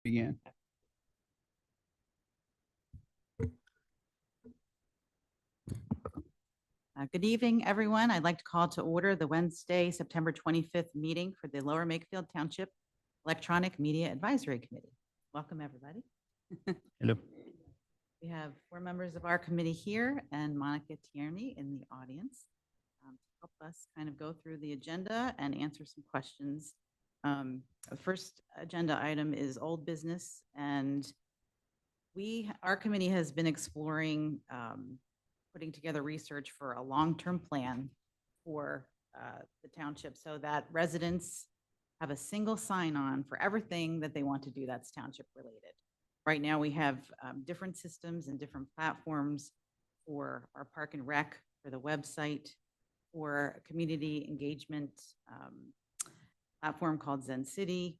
Begin. Good evening, everyone. I'd like to call to order the Wednesday, September 25th meeting for the Lower Makefield Township Electronic Media Advisory Committee. Welcome, everybody. Hello. We have 4 members of our committee here and Monica Tierney in the audience to help us kind of go through the agenda and answer some questions. The first agenda item is old business, and our committee has been exploring putting together research for a long-term plan for the township so that residents have a single sign-on for everything that they want to do that's township related. Right now, we have different systems and different platforms for our park and rec, for the website, for a community engagement platform called Zencity.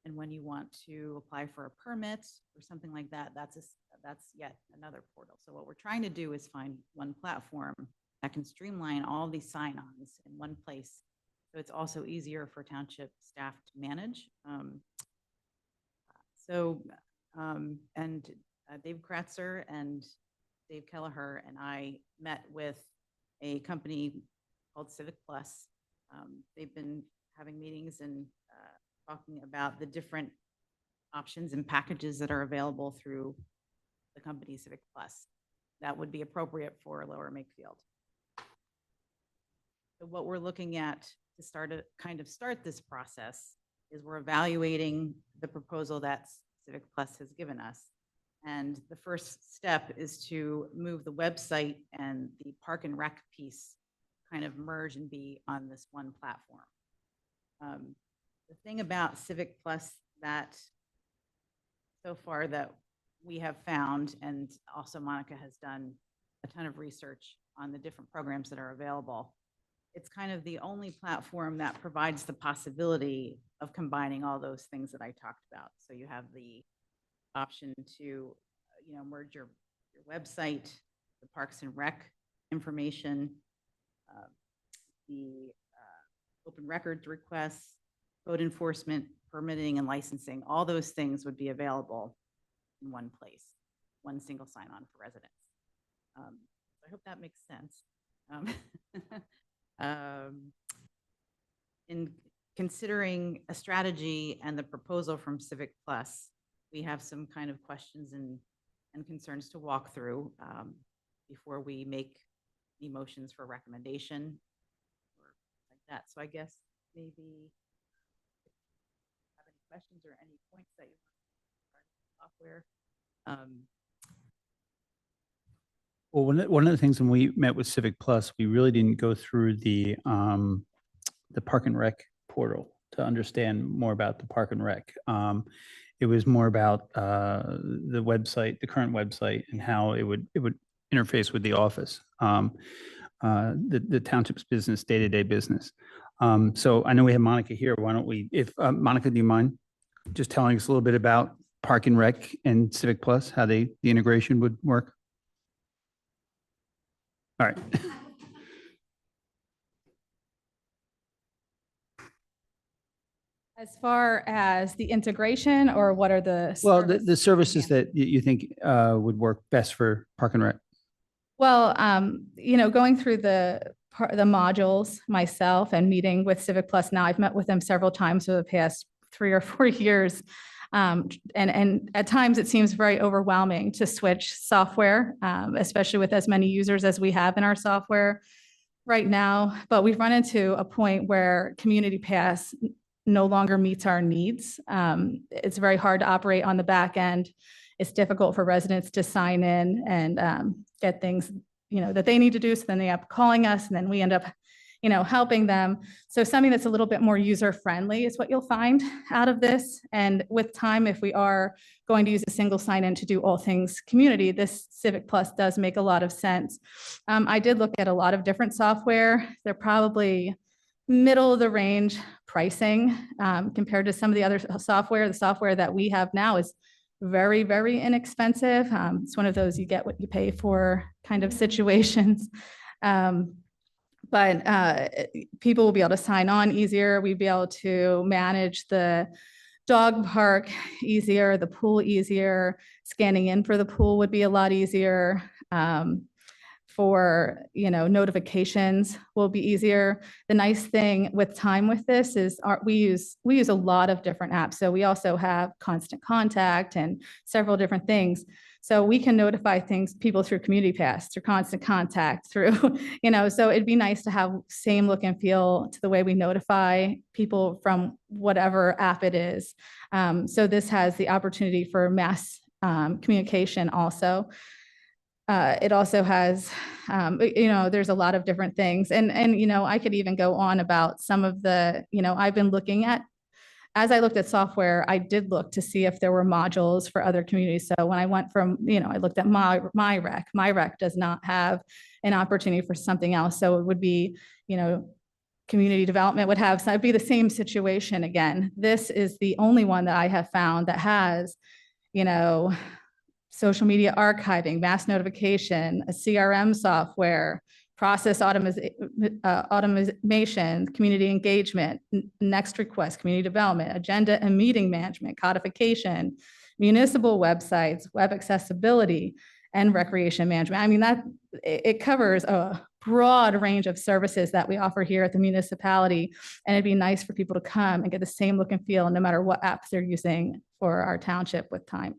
And when you want to apply for a permit or something like that, that's yet another portal. So what we're trying to do is find one platform that can streamline all these sign-ons in one place. So it's also easier for township staff to manage. Dave Kratzer and Dave Kelleher and I met with a company called CivicPlus. They've been having meetings and talking about the different options and packages that are available through the company CivicPlus that would be appropriate for Lower Makefield. So what we're looking at to start this process is we're evaluating the proposal that CivicPlus has given us. And the first step is to move the website and the park and rec piece kind of merge and be on this one platform. The thing about CivicPlus that so far that we have found, and also Monica has done a ton of research on the different programs that are available, it's kind of the only platform that provides the possibility of combining all those things that I talked about. So you have the option to merge your website, the Parks and Rec information, the open records requests, code enforcement, permitting, and licensing. All those things would be available in one place, one single sign-on for residents. I hope that makes sense. In considering a strategy and the proposal from CivicPlus, we have some kind of questions and concerns to walk through before we make any motions for recommendation or like that. So I guess maybe have any questions or any points that you want to software. Well, one of the things when we met with CivicPlus, we really didn't go through the Park and Rec portal to understand more about the Park and Rec. It was more about the website, the current website, and how it would interface with the office, the township's business, day-to-day business. So I know we have Monica here. Why don't we, if Monica, do you mind just telling us a little bit about Park and Rec and CivicPlus, how the integration would work? All right. As far as the integration, or what are the the services that you think would work best for Park and Rec? Well, going through the modules myself and meeting with CivicPlus now, I've met with them several times over the past 3 or 4 years. And at times it seems very overwhelming to switch software, especially with as many users as we have in our software right now. But we've run into a point where Community Pass no longer meets our needs. It's very hard to operate on the back end. It's difficult for residents to sign in and get things, that they need to do. So then they end up calling us, and then we end up, helping them. So something that's a little bit more user-friendly is what you'll find out of this. And with time, if we are going to use a single sign-in to do all things community, this CivicPlus does make a lot of sense. I did look at a lot of different software. They're probably middle of the range pricing compared to some of the other software. The software that we have now is very, very inexpensive. It's one of those you get what you pay for kind of situations. But people will be able to sign on easier. We'll be able to manage the dog park easier, the pool easier, scanning in for the pool would be a lot easier. For, notifications will be easier. The nice thing with time with this is we use a lot of different apps. So we also have Constant Contact and several different things. So we can notify people through Community Pass, through Constant Contact, through, so it'd be nice to have same look and feel to the way we notify people from whatever app it is. So this has the opportunity for mass communication also. It also has, there's a lot of different things. And I could even go on about some of the, I've been looking at, as I looked at software, I did look to see if there were modules for other communities. So when I went from, I looked at MyRec does not have an opportunity for something else. So it would be, community development would have, so it'd be the same situation again. This is the only one that I have found that has, social media archiving, mass notification, a CRM software, process automation, community engagement, next request, community development, agenda and meeting management, codification, municipal websites, web accessibility, and recreation management. I mean, it covers a broad range of services that we offer here at the municipality. And it'd be nice for people to come and get the same look and feel no matter what apps they're using for our township with time.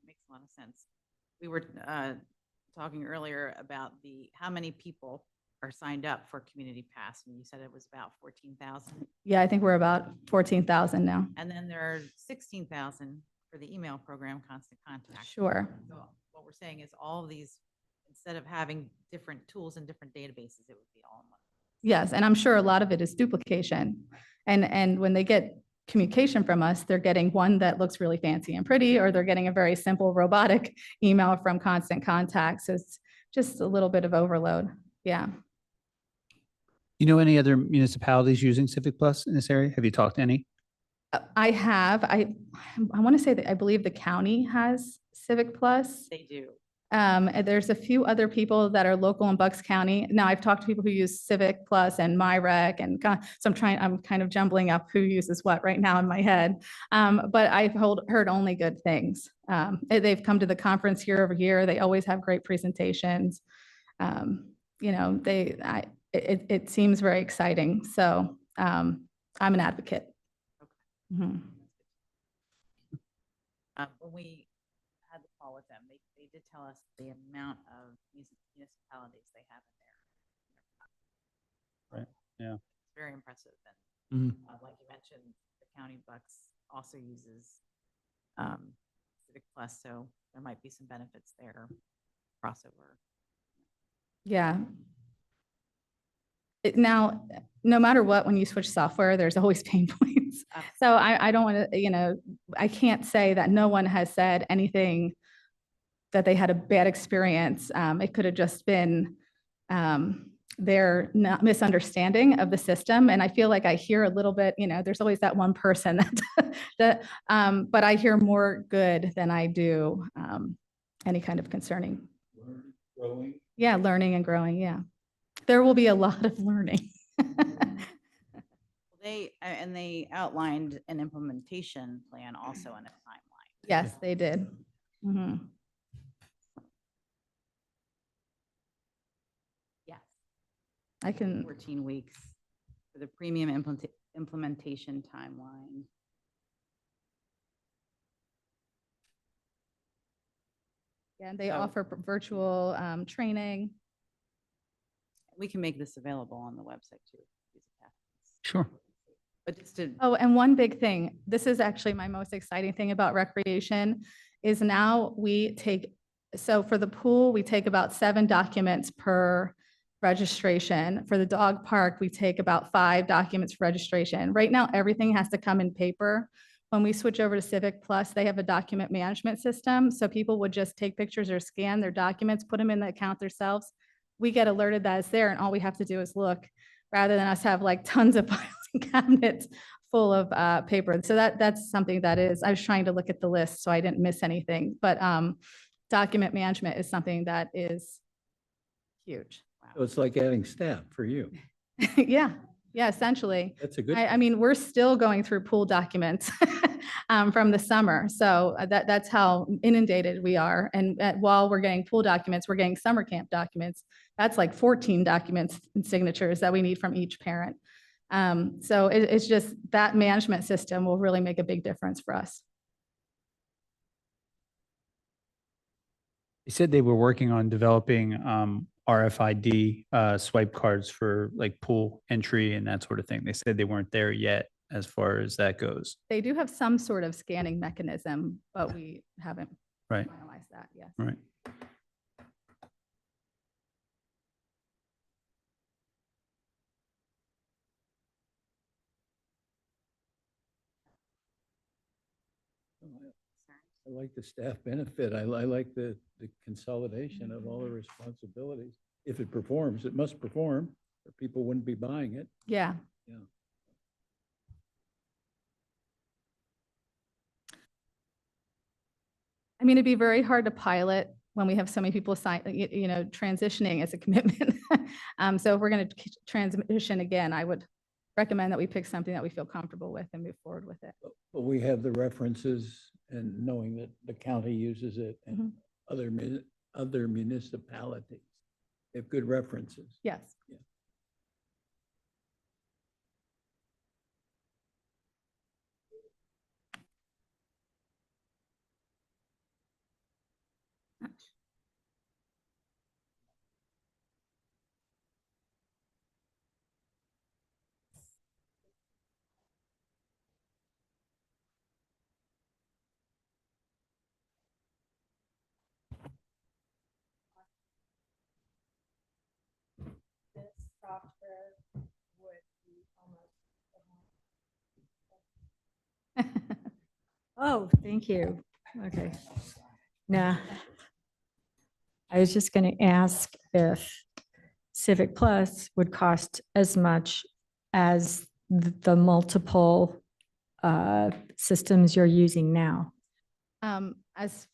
Makes a lot of sense. We were talking earlier about how many people are signed up for Community Pass, and you said it was about 14,000. Yeah, I think we're about 14,000 now. And then there are 16,000 for the email program, Constant Contact. Sure. So what we're saying is all of these, instead of having different tools and different databases, it would be all in one. Yes, and I'm sure a lot of it is duplication. And when they get communication from us, they're getting one that looks really fancy and pretty, or they're getting a very simple robotic email from Constant Contact. So it's just a little bit of overload. Yeah. Any other municipalities using CivicPlus in this area? Have you talked to any? I have. I want to say that I believe the county has CivicPlus. They do. And there's a few other people that are local in Bucks County. Now I've talked to people who use CivicPlus and MyRec, and so I'm kind of jumbling up who uses what right now in my head. But I've heard only good things. They've come to the conference year over year. They always have great presentations. It seems very exciting. So I'm an advocate. Okay. Mm-hmm. When we had the call with them, they did tell us the amount of municipalities they have in there. Right. Yeah. It's very impressive. And like you mentioned, the county Bucks also uses CivicPlus, so there might be some benefits there, crossover. Yeah. Now, no matter what, when you switch software, there's always pain points. So I don't want to, I can't say that no one has said anything that they had a bad experience. It could have just been their misunderstanding of the system. And I feel like I hear a little bit, there's always that one person but I hear more good than I do any kind of concerning. Growing. Yeah, learning and growing. Yeah. There will be a lot of learning. They outlined an implementation plan also in a timeline. Yes, they did. Mm-hmm. Yes. I can. 14 weeks for the premium implementation timeline. Yeah, and they So- offer virtual training. We can make this available on the website too. Sure. But just to, Oh, and one big thing, this is actually my most exciting thing about recreation, is now so for the pool, we take about 7 documents per registration. For the dog park, we take about 5 documents for registration. Right now, everything has to come in paper. When we switch over to CivicPlus, they have a document management system. So people would just take pictures or scan their documents, put them in the account themselves. We get alerted that it's there, and all we have to do is look, rather than us have like tons of files and cabinets full of paper. So that's something that is, I was trying to look at the list so I didn't miss anything, but document management is something that is huge. So it's like adding staff for you. Yeah, Yeah, essentially. That's a good. I mean, we're still going through pool documents from the summer. So that's how inundated we are. And while we're getting pool documents, we're getting summer camp documents. That's like 14 documents and signatures that we need from each parent. So it's just that management system will really make a big difference for us. They said they were working on developing RFID swipe cards for like pool entry and that sort of thing. They said they weren't there yet as far as that goes. They do have some sort of scanning mechanism, but we haven't Right. finalized that yet. Right. I like the staff benefit. I like the consolidation of all the responsibilities. If it performs, it must perform, or people wouldn't be buying it. Yeah. Yeah. I mean, it'd be very hard to pilot when we have so many people transitioning as a commitment. So if we're going to transition again, I would recommend that we pick something that we feel comfortable with and move forward with it. But we have the references and knowing that the county uses it and other municipalities. They have good references. Yes. Yeah. This software would be almost. Oh, thank you. Okay. Now, I was just going to ask if CivicPlus would cost as much as the multiple systems you're using now. As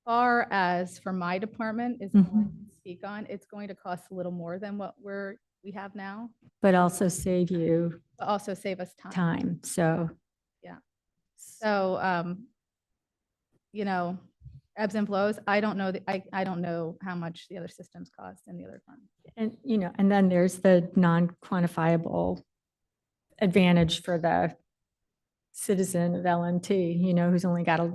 far as for my department is Mhm. all I can speak on, it's going to cost a little more than what we have now, But also save you but also save us time. time. So, So, ebbs and flows. I don't know, I don't know how much the other systems cost in the other departments. and and then there's the non-quantifiable advantage for the citizen of LMT, who's only got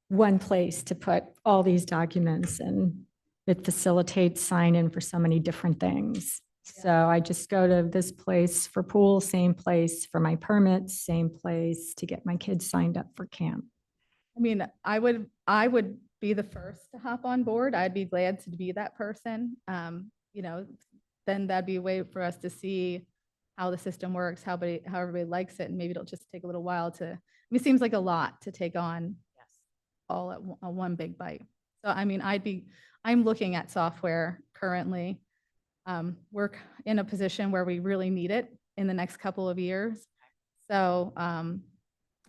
one place to put all these documents, and it facilitates sign in for so many different things. So I just go to this place for pool, same place for my permits, same place to get my kids signed up for camp. I mean, I would be the first to hop on board. I'd be glad to be that person. Then that'd be a way for us to see how the system works, how everybody likes it, and maybe it'll just take a little while it seems like a lot to take on all at one big bite. So, I mean, I'm looking at software currently. We're in a position where we really need it in the next couple of years. So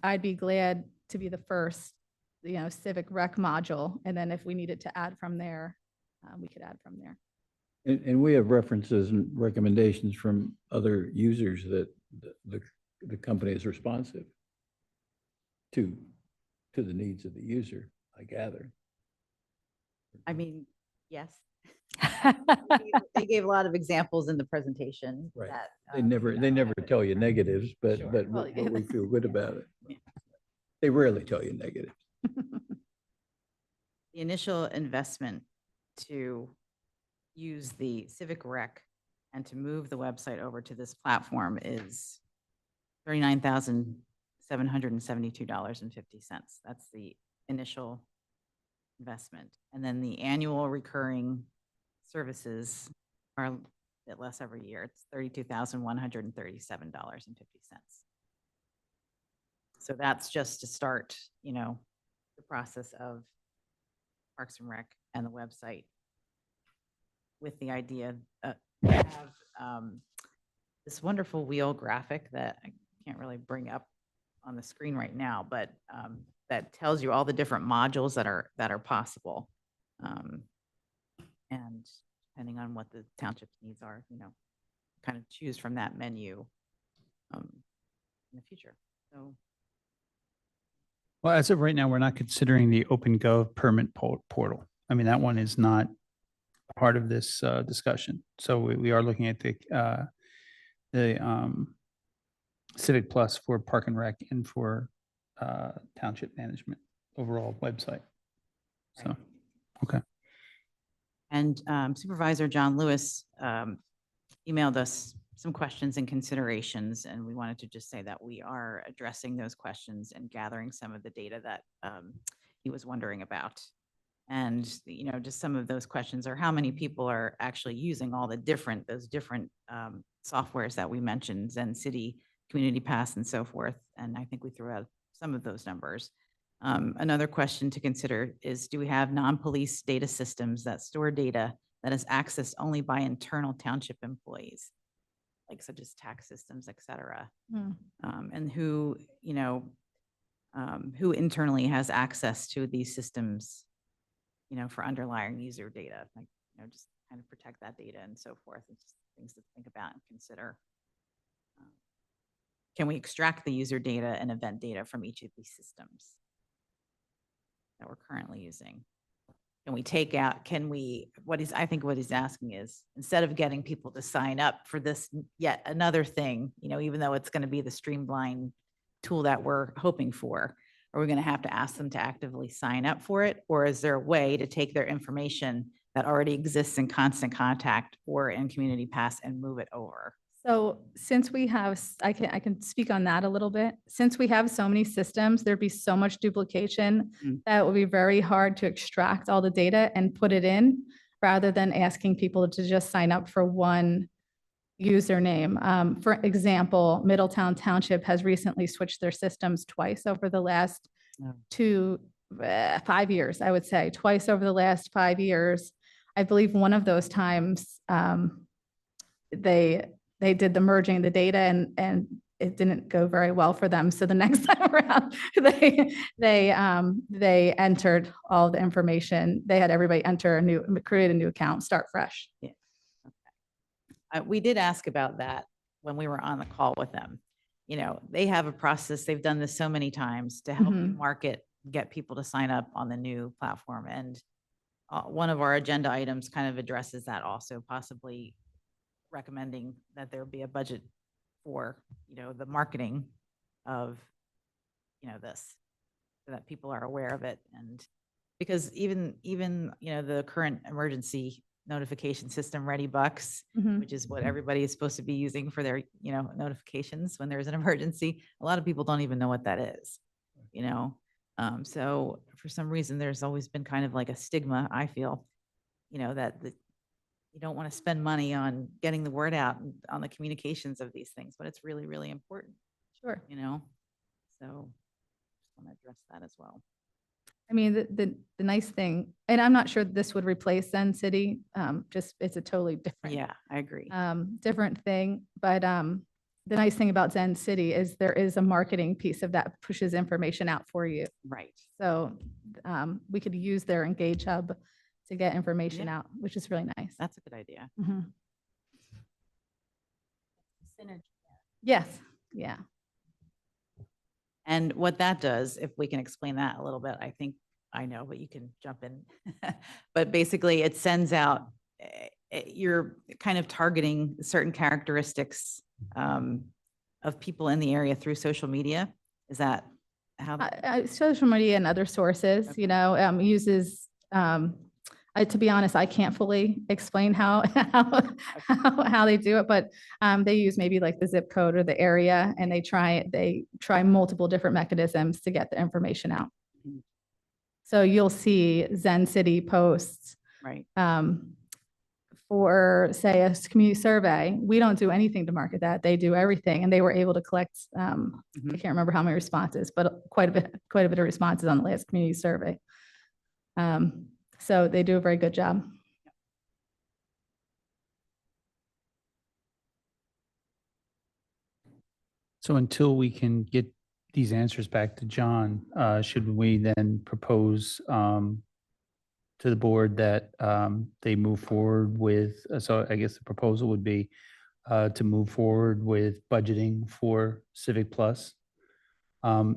I'd be glad to be the first, Civic Rec module. And then if we needed to add from there, we could add from there. And we have references and recommendations from other users that the company is responsive to the needs of the user, I gather. I mean, yes. They gave a lot of examples in the presentation. Right. That, They never tell you negatives, but Sure. but Well, we feel good about it. Yeah. They rarely tell you negative. The initial investment to use the Civic Rec and to move the website over to this platform is $39,772.50. That's the initial investment. And then the annual recurring services are a bit less every year. It's $32,137.50. So that's just to start, the process of Parks and Rec and the website, with the idea we have this wonderful wheel graphic that I can't really bring up on the screen right now, but that tells you all the different modules that are possible. And depending on what the township's needs are, kind of choose from that menu in the future. So, Well, as of right now, we're not considering the OpenGov permit portal. I mean, that one is not part of this discussion. So we are looking at the CivicPlus for Park and Rec and for township management overall website. So, Right. okay. and Supervisor John Lewis emailed us some questions and considerations, and we wanted to just say that we are addressing those questions and gathering some of the data that he was wondering about. And, you know, just some of those questions are how many people are actually using all those different softwares that we mentioned, Zencity, Community Pass, and so forth. And I think we threw out some of those numbers. Another question to consider is, do we have non-police data systems that store data that is accessed only by internal township employees, like such as tax systems, et cetera? And who, you know, who internally has access to these systems, you know, for underlying user data, like, you know, just kind of protect that data and so forth. It's just things to think about and consider. Can we extract the user data and event data from each of these systems that we're currently using? Can we take out, I think what he's asking is, instead of getting people to sign up for this yet another thing, you know, even though it's going to be the streamlined tool that we're hoping for, are we going to have to ask them to actively sign up for it? Or is there a way to take their information that already exists in Constant Contact or in Community Pass and move it over? So since we have, I can speak on that a little bit. Since we have so many systems, there'd be so much duplication that it would be very hard to extract all the data and put it in, rather than asking people to just sign up for one username. For example, Middletown Township has recently switched their systems twice over the last 5 years, I would say, twice over the last 5 years. I believe one of those times they did the merging the data and it didn't go very well for them. So the next time around, they entered all the information. They had everybody create a new account, start fresh. Yeah. Okay. We did ask about that when we were on the call with them. You know, they have a process. They've done this so many times to help you market, get people to sign up on the new platform. And one of our agenda items kind of addresses that also, possibly recommending that there be a budget for, you know, the marketing of, you know, this, so that people are aware of it. And because even, you know, the current emergency notification system, Ready Bucks, which is what everybody is supposed to be using for their, you know, notifications when there's an emergency, a lot of people don't even know what that is, you know? So for some reason, there's always been kind of like a stigma, I feel, you know, that you don't want to spend money on getting the word out on the communications of these things, but it's really, really important. Sure. You know, so just want to address that as well. I mean, the nice thing, and I'm not sure this would replace Zencity, just it's a totally different. Yeah, I agree. Different thing, but the nice thing about Zencity is there is a marketing piece of that pushes information out for you. Right. So we could use their Engage Hub to get information out, which is really nice. That's a good idea. Synergy. Yes, yeah. And what that does, if we can explain that a little bit, I think I know, but you can jump in. But basically it sends out, you're kind of targeting certain characteristics of people in the area through social media. Is that how? Social media and other sources, Okay. you know, uses, to be honest, I can't fully explain how they do it, but they use maybe like the zip code or the area, and they try multiple different mechanisms to get the information out. So you'll see Zencity posts, Right. For say a community survey. We don't do anything to market that. They do everything, and they were able to collect, I can't remember how many responses, but quite a bit of responses on the last community survey. So they do a very good job. So until we can get these answers back to John, should we then propose to the board that they move forward with, so I guess the proposal would be to move forward with budgeting for CivicPlus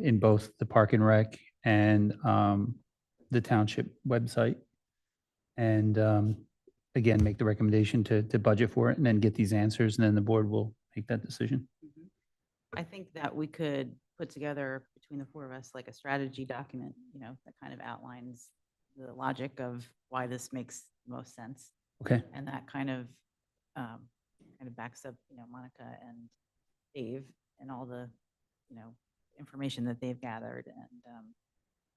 in both the Park and Rec and the township website. And again, make the recommendation to budget for it and then get these answers, and then the board will make that decision. I think that we could put together between the four of us, like a strategy document, you know, that kind of outlines the logic of why this makes the most sense. Okay. And that kind of backs up, you know, Monica and Dave and all the, you know, information that they've gathered. And,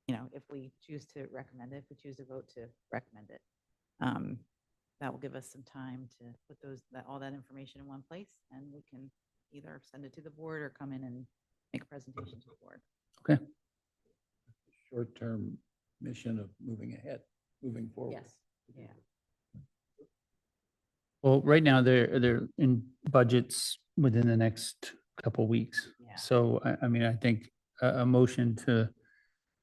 you know, if we choose to recommend it, if we choose to vote to recommend it, that will give us some time to put all that information in one place, and we can either send it to the board or come in and make a presentation to the board. Okay. Short-term mission of moving ahead, moving forward. Yes. Yeah. Well, right now they're in budgets within the next couple weeks. Yeah. So I mean, I think a motion to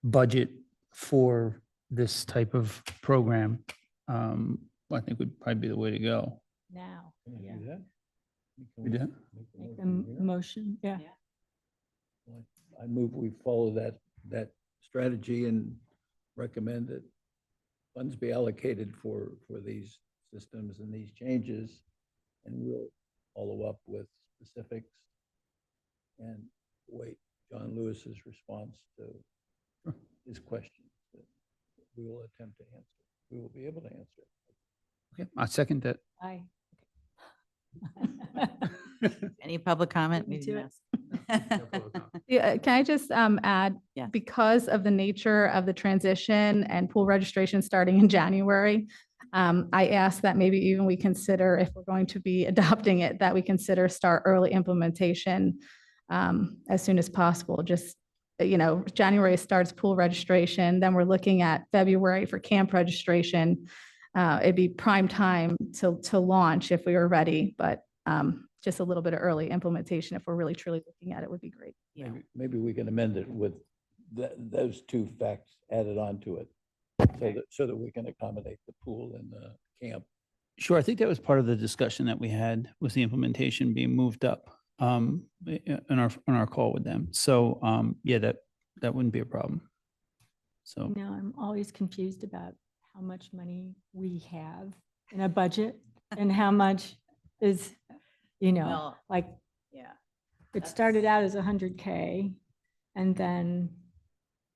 budget for this type of program, I think would probably be the way to go. Now, Can we yeah. do that? Can We do that? make the Make the motion here? motion, yeah. Well, I move we follow that strategy and recommend that funds be allocated for these systems and these changes, and we'll follow up with specifics and wait John Lewis's response to his questions that we will attempt to answer. We will be able to answer. Okay, I second that. Aye. Any public comment? Me We too. didn't ask. Yeah, can I just add, Yeah. because of the nature of the transition and pool registration starting in January, I asked that maybe even we consider, if we're going to be adopting it, that we consider start early implementation as soon as possible. Just, you know, January starts pool registration, then we're looking at February for camp registration. It'd be prime time to launch if we were ready, but just a little bit of early implementation, if we're really truly looking at it, would be great. Yeah. Maybe we can amend it with those two facts added on to it, so that we can accommodate the pool and the camp. Sure, I think that was part of the discussion that we had, was the implementation being moved up in our call with them. So yeah, that wouldn't be a problem. So Now, I'm always confused about how much money we have in a budget and how much is, you know, Well, like, yeah. it started out as 100K, and then,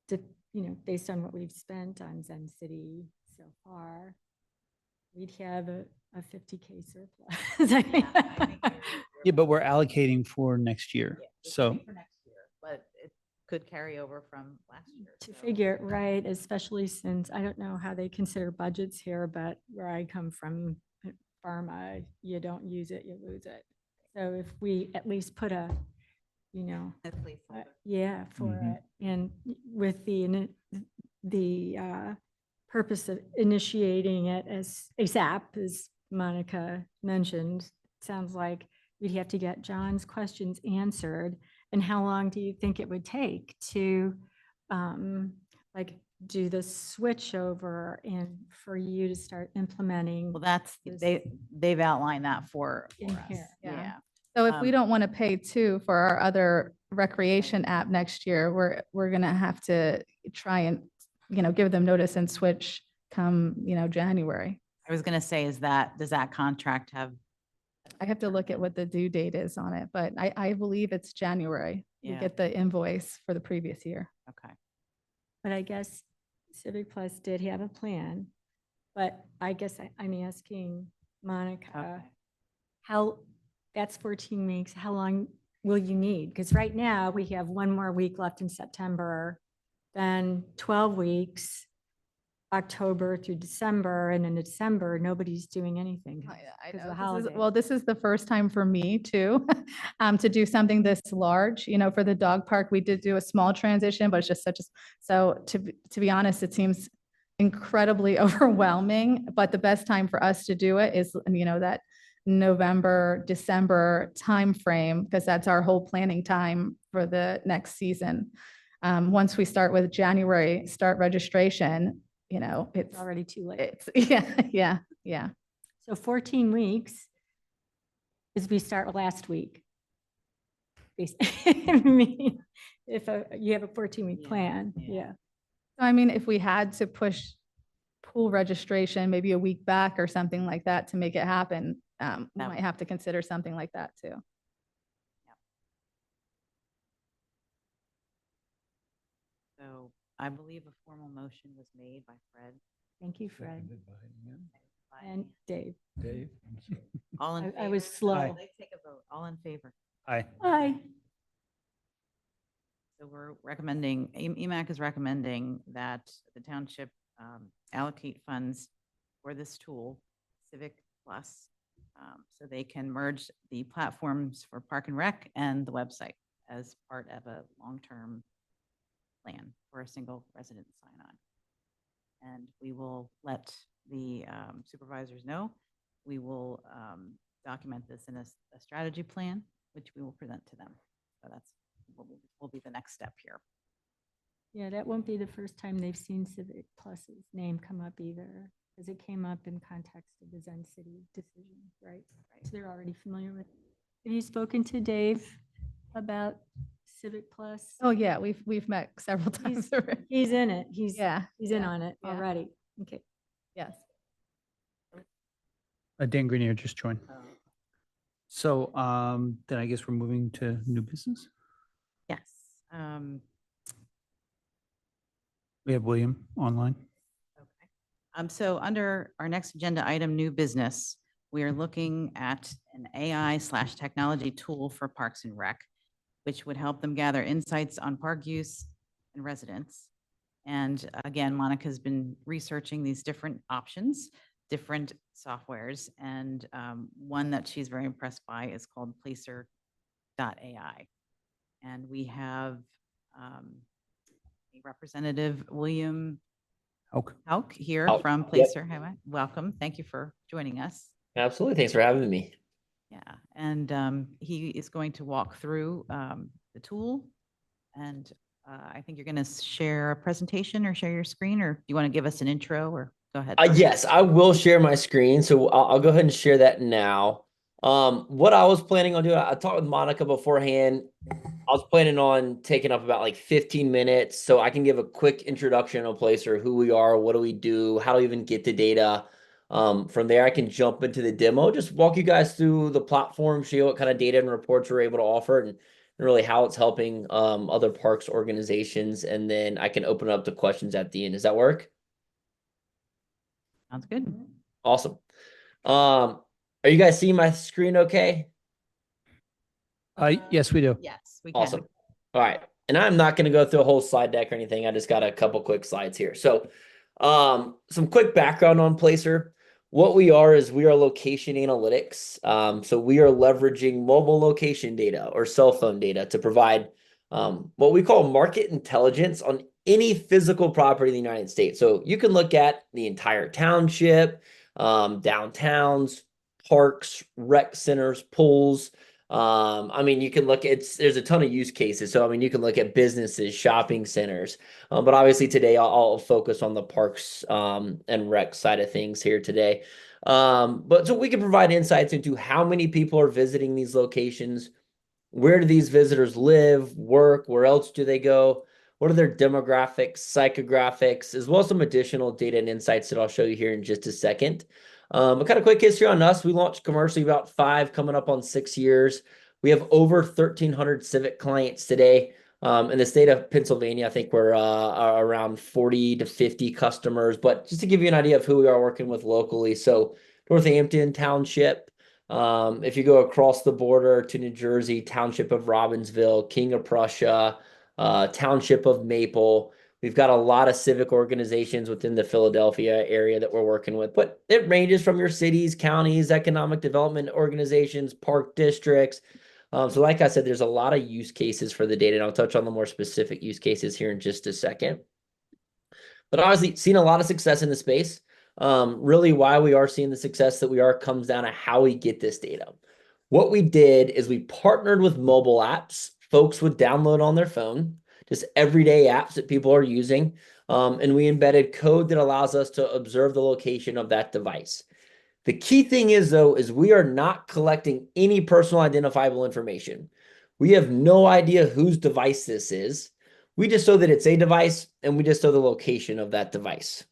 you know, based on what we've spent on Zencity so far, we'd have a 50K surplus. Yeah, I think you're yeah, but we're allocating for next year. Yeah, it's So for next year, but it could carry over from last year. To so- figure, right, especially since, I don't know how they consider budgets here, but where I come from, pharma, you don't use it, you lose it. So if we at least put a, you know, At least, yeah, for Mhm. it, and with the purpose of initiating it as ASAP, as Monica mentioned, sounds like we'd have to get John's questions answered. And how long do you think it would take to, like, do the switch over and for you to start implementing? well, that's, This- they've outlined that for In us. here, yeah. Yeah. So if we Um, don't want to pay too for our other recreation app next year, we're gonna have to try and, you know, give them notice and switch come, you know, January. I was gonna say, does that contract have? I have to look at what the due date is on it, but I believe it's January. We Yeah. get the invoice for the previous year. Okay. But I guess CivicPlus did have a plan, but I guess I'm asking Monica, Okay. how, that's 14 weeks, how long will you need? Because right now, we have one more week left in September, then 12 weeks, October through December, and in December, nobody's doing anything. 'cause of the holiday. Well, this is the first time for me too, to do something this large, you know, for the dog park, we did do a small transition, but it's just so to be honest, it seems incredibly overwhelming, but the best time for us to do it is, you know, that November, December timeframe, because that's our whole planning time for the next season. Once we start with January, start registration, you know, It's already too late. it's, yeah. So 14 weeks, Because we start last week. I mean, if you have a 14-week Yeah, plan, yeah. yeah. So I mean, if we had to push pool registration maybe a week back or something like that to make it happen, we That might would- have to consider something like that too. So I believe a formal motion was made by Fred. Thank you, Fred. Seconded by, yeah, by And Dave. Dave. I'm sorry. all in I was favor? slow. Aye. Let's take a vote. All in favor. Aye. Hi. So we're recommending, EMAC is recommending that the township allocate funds for this tool, CivicPlus, so they can merge the platforms for Park and Rec and the website as part of a long-term plan for a single resident sign-on. And we will let the supervisors know. We will document this in a strategy plan, which we will present to them. So that's what will be the next step here. Yeah, that won't be the first time they've seen Civic Plus's name come up either, because it came up in context of the Zencity decision, right? So they're already familiar with it. Have you spoken to Dave about Civic Plus? Oh, yeah, we've met several times already. He's in it. He's Yeah, he's in yeah, on it yeah. already. Okay. yes. Dan Grenier just joined. So then I guess we're moving to new business. Yes. We have William online. Okay. So under our next agenda item, new business, we are looking at an AI/technology tool for Parks and Rec, which would help them gather insights on park use and residents. And again, Monica's been researching these different options, different softwares, and one that she's very impressed by is called Placer.ai. And we have Representative William Okay. Hauk here Hauk, from yep. Placer. Hi, welcome. Thank you for joining us. Absolutely. Thanks for having me. Yeah, and he is going to walk through the tool. And I think you're going to share a presentation or share your screen, or do you want to give us an intro or go ahead? Yes, I will share my screen. So I'll go ahead and share that now. What I was planning on doing, I talked with Monica beforehand. I was planning on taking up about like 15 minutes so I can give a quick introduction on Placer, who we are, what do we do, how do we even get the data. From there, I can jump into the demo, just walk you guys through the platform, show you what kind of data and reports we're able to offer, and really how it's helping other parks organizations. And then I can open it up to questions at the end. Does that work? Sounds good. Awesome. Are you guys seeing my screen okay? Yes, we do. Yes, we can. Awesome. All right. And I'm not going to go through a whole slide deck or anything. I just got a couple quick slides here. So some quick background on Placer. What we are is we are location analytics. So we are leveraging mobile location data or cell phone data to provide what we call market intelligence on any physical property in the United States. So you can look at the entire township, downtowns, parks, rec centers, pools. I mean, you can look at, there's a ton of use cases. So, I mean, you can look at businesses, shopping centers, but obviously today I'll focus on the parks, and rec side of things here today. But so we can provide insights into how many people are visiting these locations, where do these visitors live, work, where else do they go? What are their demographics, psychographics, as well as some additional data and insights that I'll show you here in just a second. A kind of quick history on us. We launched commercially about 5, coming up on 6 years. We have over 1,300 Civic clients today. In the state of Pennsylvania, I think we're around 40 to 50 customers. But just to give you an idea of who we are working with locally. So Northampton Township, if you go across the border to New Jersey, Township of Robbinsville, King of Prussia, Township of Maple. We've got a lot of civic organizations within the Philadelphia area that we're working with, but it ranges from your cities, counties, economic development organizations, park districts. So like I said, there's a lot of use cases for the data, and I'll touch on the more specific use cases here in just a second. But obviously, seen a lot of success in the space. Really why we are seeing the success that we are comes down to how we get this data. What we did is we partnered with mobile apps folks would download on their phone, just everyday apps that people are using. And we embedded code that allows us to observe the location of that device. The key thing is, though, is we are not collecting any personal identifiable information. We have no idea whose device this is. We just know that it's a device, and we just know the location of that device.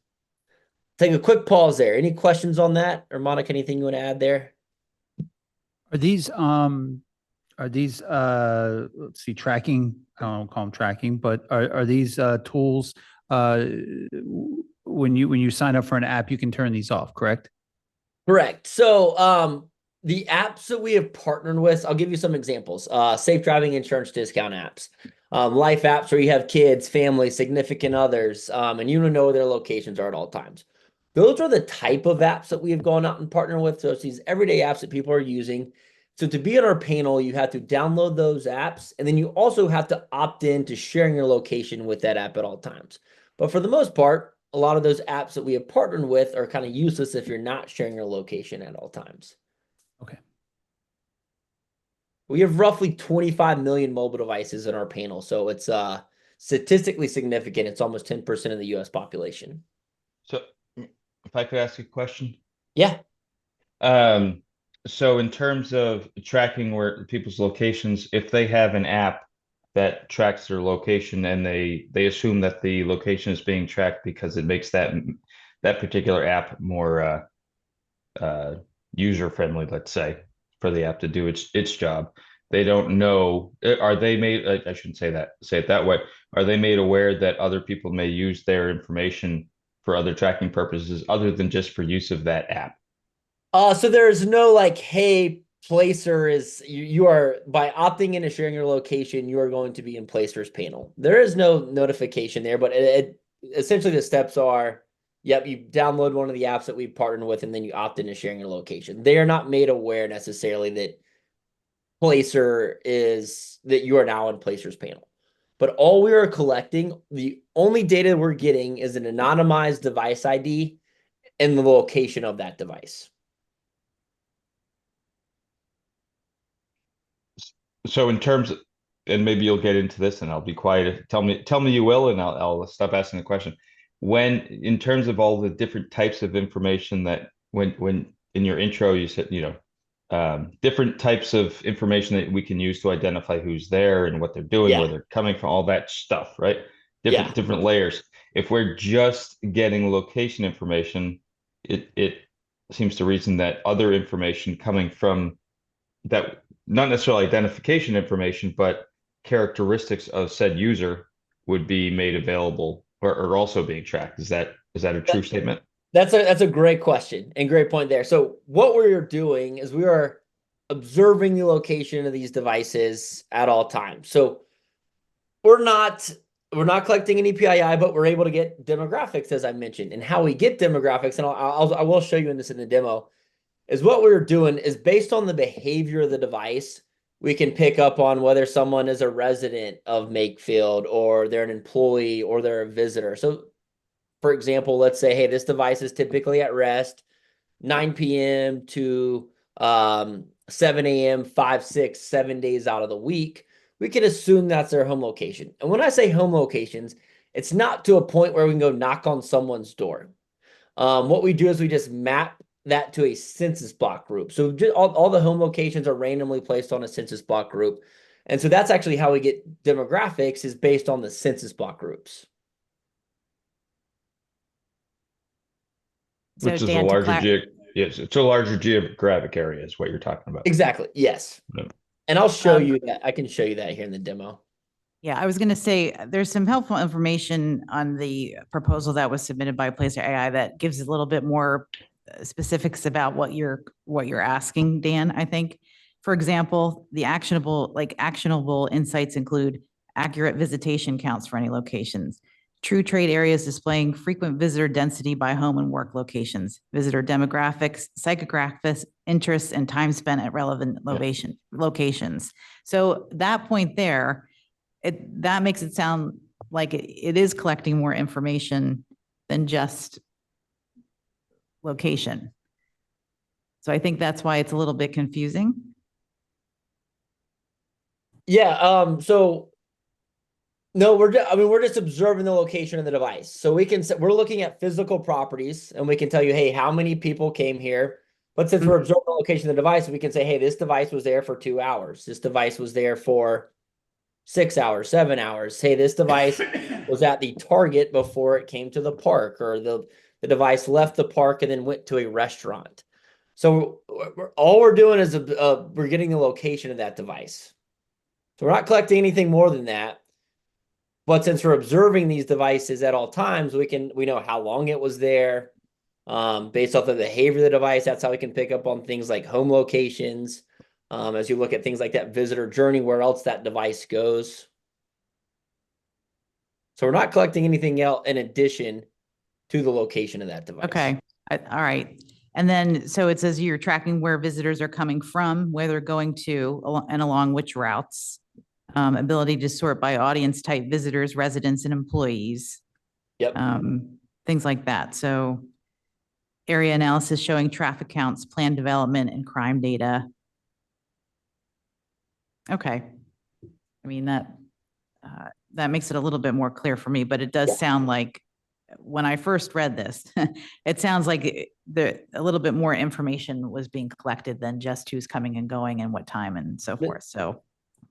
Take a quick pause there. Any questions on that? Or Monica, anything you want to add there? Are these let's see, tracking, I don't call them tracking, but are these tools when you sign up for an app, you can turn these off, correct? Correct. So the apps that we have partnered with, I'll give you some examples. Safe driving insurance discount apps, life apps where you have kids, family, significant others, and you don't know where their locations are at all times. Those are the type of apps that we have gone out and partnered with. So it's these everyday apps that people are using. So to be on our panel, you have to download those apps, and then you also have to opt in to sharing your location with that app at all times. But for the most part, a lot of those apps that we have partnered with are kind of useless if you're not sharing your location at all times. Okay. We have roughly 25 million mobile devices in our panel, so it's statistically significant. It's almost 10% of the US population. So if I could ask a question. Yeah. So in terms of tracking where people's locations, if they have an app that tracks their location and they assume that the location is being tracked because it makes that particular app more user friendly, let's say, for the app to do its job. They don't know, are they made, I shouldn't say it that way. Are they made aware that other people may use their information for other tracking purposes other than just for use of that app? So there's no like, hey, Placer is, you are, by opting in and sharing your location, you are going to be in Placer's panel. There is no notification there, but essentially the steps are, yep, you download one of the apps that we've partnered with, and then you opt in to sharing your location. They are not made aware necessarily that Placer is, that you are now in Placer's panel. But all we are collecting, the only data we're getting is an anonymized device ID and the location of that device. So in terms of, and maybe you'll get into this and I'll be quiet. Tell me you will, and I'll stop asking the question. When, in terms of all the different types of information that when in your intro, you said, different types of information that we can use to identify who's there and what they're doing, where they're coming from, all that stuff, right? Different layers. If we're just getting location information, it seems to reason that other information coming from that, not necessarily identification information, but characteristics of said user would be made available or also being tracked. Is that a true statement? That's a great question and great point there. So what we're doing is we are observing the location of these devices at all times. So we're not collecting any PII, but we're able to get demographics, as I mentioned. And how we get demographics, and I will show you in this in the demo, is what we're doing is based on the behavior of the device, we can pick up on whether someone is a resident of Makefield or they're an employee or they're a visitor. So for example, let's say, hey, this device is typically at rest 9 p.m. to 7 a.m., 5, 6, 7 days out of the week. We can assume that's their home location. And when I say home locations, it's not to a point where we can go knock on someone's door. What we do is we just map that to a census block group. So just all the home locations are randomly placed on a census block group. And so that's actually how we get demographics, is based on the census block groups. Which is a larger it's a larger geographic area is what you're talking about. Exactly. Yes. No. And I'll show you that. I can show you that here in the demo. Yeah, I was going to say there's some helpful information on the proposal that was submitted by Placer.ai that gives a little bit more specifics about what you're asking, Dan. I think, for example, the actionable insights include accurate visitation counts for any locations, true trade areas displaying frequent visitor density by home and work locations, visitor demographics, psychographics, interests, and time spent at relevant locations. So that point there, that makes it sound like it is collecting more information than just location. So I think that's why it's a little bit confusing. Yeah. So no, we're just observing the location of the device. So we're looking at physical properties, and we can tell you, hey, how many people came here? But since we're observing the location of the device, we can say, hey, this device was there for 2 hours. This device was there for 6 hours, 7 hours. Hey, this device was at the Target before it came to the park, or the device left the park and then went to a restaurant. So all we're doing is we're getting the location of that device. So we're not collecting anything more than that. But since we're observing these devices at all times, we know how long it was there. Based off of the behavior of the device, that's how we can pick up on things like home locations. As you look at things like that visitor journey, where else that device goes. So we're not collecting anything else in addition to the location of that device. Okay, all right. And then, so it says you're tracking where visitors are coming from, where they're going to, and along which routes. Ability to sort by audience type, visitors, residents, and employees. Yep. Things like that. So area analysis showing traffic counts, plan development, and crime data. Okay. I mean, that makes it a little bit more clear for me, but it does sound like when I first read this, it sounds like a little bit more information was being collected than just who's coming and going and what time and so forth. So.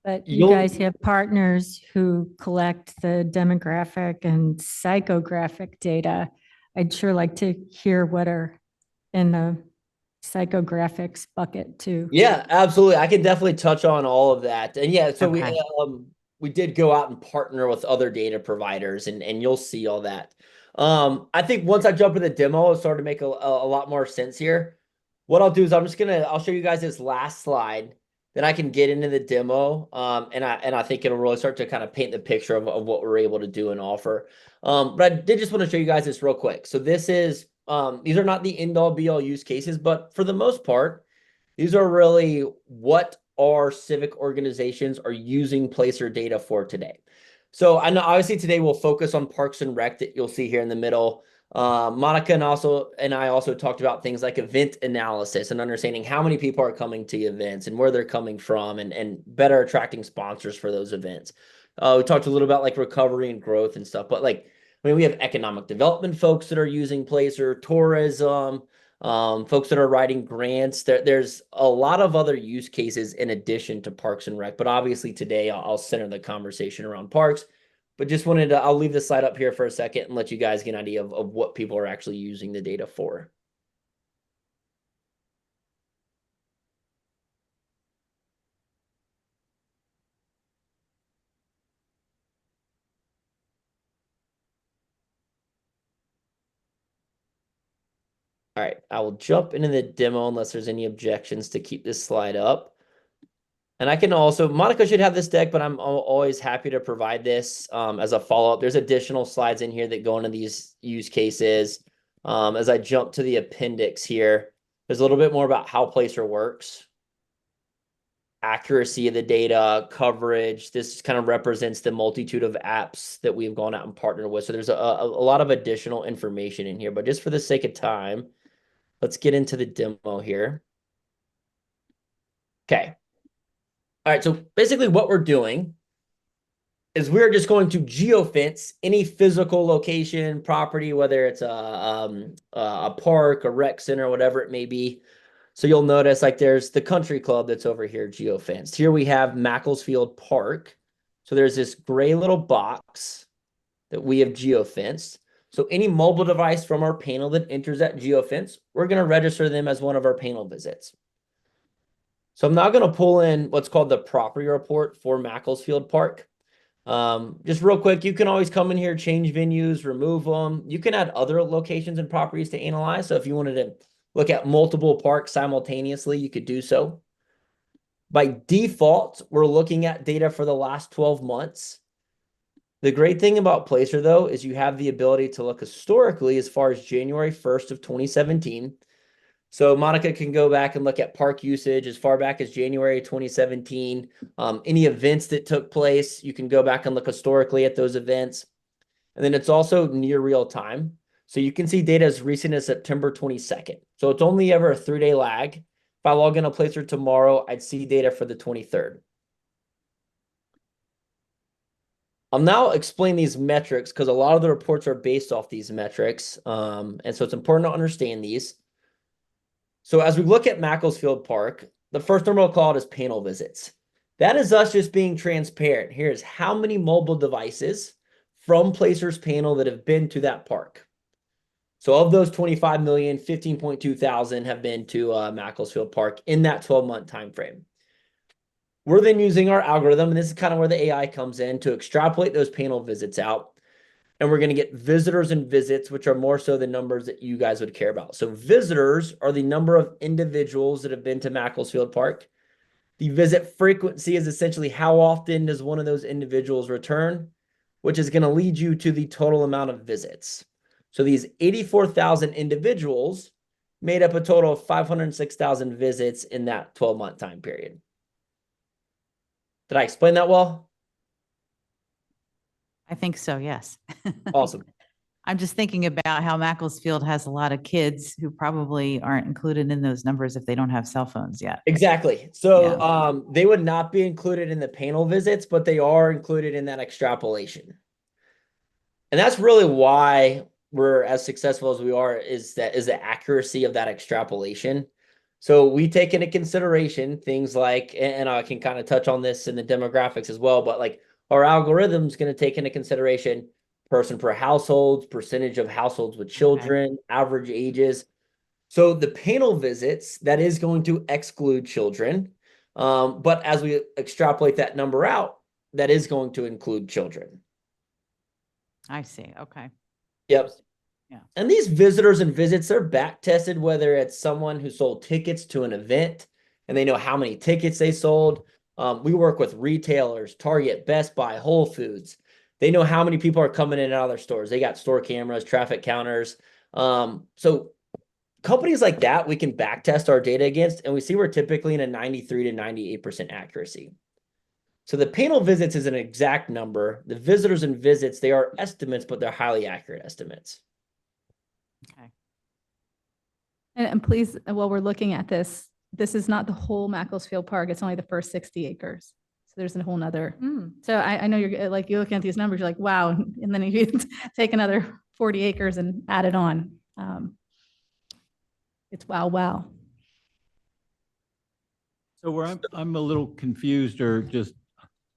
But you guys have partners who collect the demographic and psychographic data. I'd sure like to hear what are in the psychographics bucket too. Yeah, absolutely. I can definitely touch on all of that. And yeah, so Okay. we did go out and partner with other data providers, and you'll see all that. I think once I jump in the demo, it'll start to make a lot more sense here. What I'll do is I'll show you guys this last slide. Then I can get into the demo, and I think it'll really start to kind of paint the picture of what we're able to do and offer. But I did just want to show you guys this real quick. So this is these are not the end-all be-all use cases, but for the most part, these are really what our civic organizations are using Placer data for today. So I know obviously today we'll focus on Parks and Rec that you'll see here in the middle. Monica and I also talked about things like event analysis and understanding how many people are coming to events and where they're coming from, and better attracting sponsors for those events. We talked a little about like recovery and growth and stuff, but like, I mean, we have economic development folks that are using Placer, tourism, folks that are writing grants. There's a lot of other use cases in addition to Parks and Rec, but obviously today I'll center the conversation around parks. But just wanted to, I'll leave the slide up here for a second and let you guys get an idea of what people are actually using the data for. All right, I will jump into the demo unless there's any objections to keep this slide up. And I can also, Monica should have this deck, but I'm always happy to provide this as a follow-up. There's additional slides in here that go into these use cases. As I jump to the appendix here, there's a little bit more about how Placer works. Accuracy of the data, coverage. This kind of represents the multitude of apps that we've gone out and partnered with. So there's a lot of additional information in here, but just for the sake of time, let's get into the demo here. Okay. All right, so basically what we're doing is we're just going to geofence any physical location, property, whether it's a park, a rec center, whatever it may be. So you'll notice like there's the country club that's over here geofenced. Here we have Makefield Park. So there's this gray little box that we have geofenced. So any mobile device from our panel that enters that geofence, we're going to register them as one of our panel visits. So I'm now going to pull in what's called the property report for Makefield Park. Just real quick, you can always come in here, change venues, remove them. You can add other locations and properties to analyze. So if you wanted to look at multiple parks simultaneously, you could do so. By default, we're looking at data for the last 12 months. The great thing about Placer, though, is you have the ability to look historically as far as January 1st of 2017. So Monica can go back and look at park usage as far back as January 2017. Any events that took place, you can go back and look historically at those events. And then it's also near real time. So you can see data as recent as September 22nd. So it's only ever a 3-day lag. If I log in a Placer tomorrow, I'd see data for the 23rd. I'll now explain these metrics because a lot of the reports are based off these metrics. And so it's important to understand these. So as we look at Makefield Park, the first number we'll call it is panel visits. That is us just being transparent. Here's how many mobile devices from Placer's panel that have been to that park. So of those 25 million, 15.2 thousand have been to Makefield Park in that 12-month time frame. We're then using our algorithm, and this is kind of where the AI comes in, to extrapolate those panel visits out. And we're going to get visitors and visits, which are more so the numbers that you guys would care about. So visitors are the number of individuals that have been to Makefield Park. The visit frequency is essentially how often does one of those individuals return, which is going to lead you to the total amount of visits. So these 84,000 individuals made up a total of 506,000 visits in that 12-month time period. Did I explain that well? I think so, yes. Awesome. I'm just thinking about how Macclesfield has a lot of kids who probably aren't included in those numbers if they don't have cell phones yet. Exactly. So they would not be included in the panel visits, but they are included in that extrapolation. And that's really why we're as successful as we are, is the accuracy of that extrapolation. So we take into consideration things like, and I can kind of touch on this in the demographics as well, but like our algorithm is going to take into consideration person per household, percentage of households with children, average ages. So the panel visits, that is going to exclude children. But as we extrapolate that number out, that is going to include children. I see. Okay. Yep. Yeah. And these visitors and visits, they're back tested, whether it's someone who sold tickets to an event and they know how many tickets they sold. We work with retailers, Target, Best Buy, Whole Foods. They know how many people are coming in and out of their stores. They got store cameras, traffic counters. So companies like that, we can back test our data against, and we see we're typically in a 93 to 98% accuracy. So the panel visits is an exact number. The visitors and visits, they are estimates, but they're highly accurate estimates. Okay. And please, while we're looking at this, this is not the whole Macclesfield Park. It's only the first 60 acres. So there's a whole nother. So I know you're like, you're looking at these numbers, you're like, wow. And then you take another 40 acres and add it on. It's wow, wow. So where I'm a little confused or just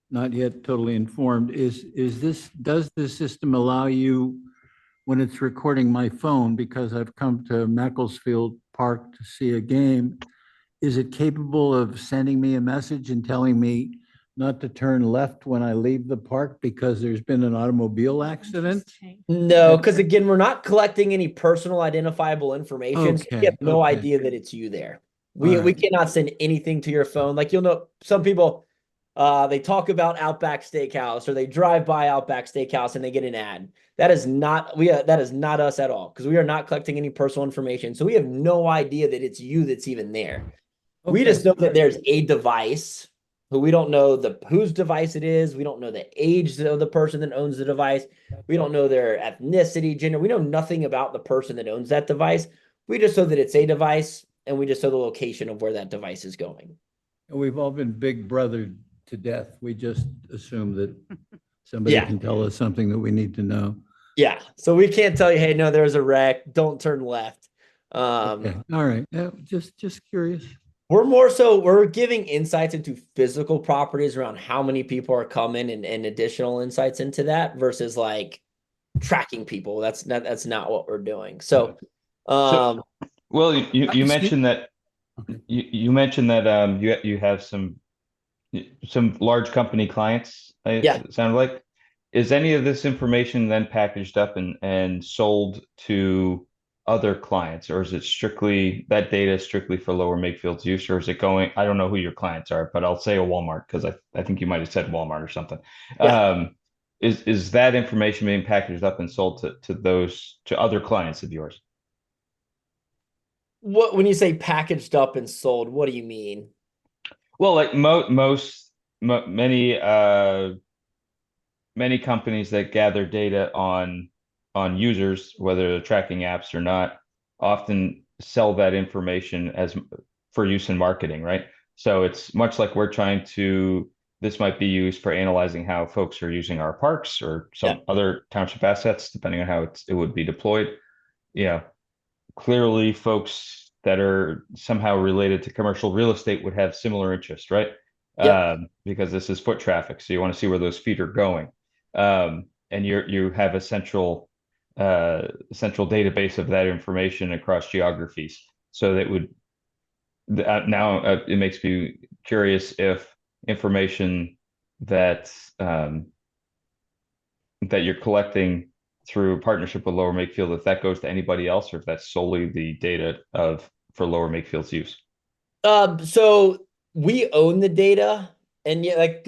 not yet totally informed is this, does this system allow you, when it's recording my phone, because I've come to Macclesfield Park to see a game, is it capable of sending me a message and telling me not to turn left when I leave the park because there's been an automobile accident? No, because again, we're not collecting any personal identifiable information. So we have no idea that it's you there. We cannot send anything to your phone. Like, you'll know, some people, they talk about Outback Steakhouse, or they drive by Outback Steakhouse and they get an ad. That is not that is not us at all, because we are not collecting any personal information. So we have no idea that it's you that's even there. We just know that there's a device who we don't know whose device it is. We don't know the age of the person that owns the device. We don't know their ethnicity, gender. We know nothing about the person that owns that device. We just know that it's a device, and we just know the location of where that device is going. We've all been big brothered to death. We just assume that somebody can tell us something that we need to know. Yeah. So we can't tell you, hey, no, there's a wreck. Don't turn left. Okay. All right. Yeah, just curious. We're giving insights into physical properties around how many people are coming, and additional insights into that, versus like tracking people. That's not what we're doing. So, well, you mentioned that you mentioned that you have some large company clients. It sounded like. Is any of this information then packaged up and sold to other clients, or is it strictly that data strictly for Lower Makefield's use, or is it going? I don't know who your clients are, but I'll say a Walmart, because I think you might have said Walmart or something. Yeah. Is that information being packaged up and sold to other clients of yours? What, when you say packaged up and sold, what do you mean? Well, like many companies that gather data on users, whether they're tracking apps or not, often sell that information for use in marketing, right? So it's much like this might be used for analyzing how folks are using our parks or some other township assets, depending on how it would be deployed. Yeah, clearly folks that are somehow related to commercial real estate would have similar interest, right? Yep. Because this is foot traffic, so you want to see where those feet are going. And you have a central database of that information across geographies. So that would now it makes me curious if information that that you're collecting through partnership with Lower Makefield, if that goes to anybody else, or if that's solely the data for Lower Makefield's use. So we own the data, and yeah, like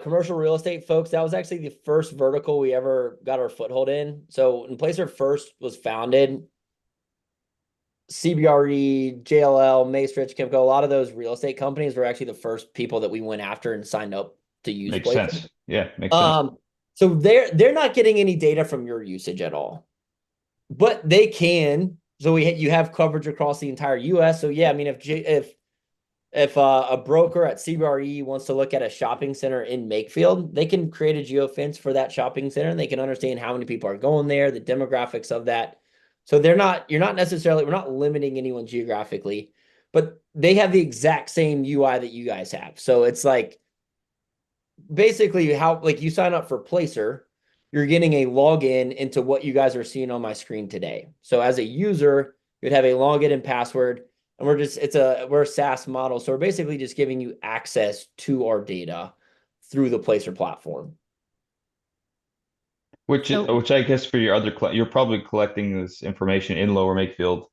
commercial real estate folks, that was actually the first vertical we ever got our foothold in. So when Placer first was founded, CBRE, JLL, Macerich, Kimco, a lot of those real estate companies were actually the first people that we went after and signed up to use Makes Placer. sense. Yeah, makes sense. So they're not getting any data from your usage at all, but they can. So you have coverage across the entire U.S. So yeah, I mean, if a broker at CBRE wants to look at a shopping center in Makefield, they can create a geofence for that shopping center, and they can understand how many people are going there, the demographics of that. So we're not limiting anyone geographically, but they have the exact same UI that you guys have. So it's like basically how, like, you sign up for Placer, you're getting a login into what you guys are seeing on my screen today. So as a user, you'd have a login and password, and we're a SaaS model. So we're basically just giving you access to our data through the Placer platform. Which I guess for your other you're probably collecting this information in Lower Makefield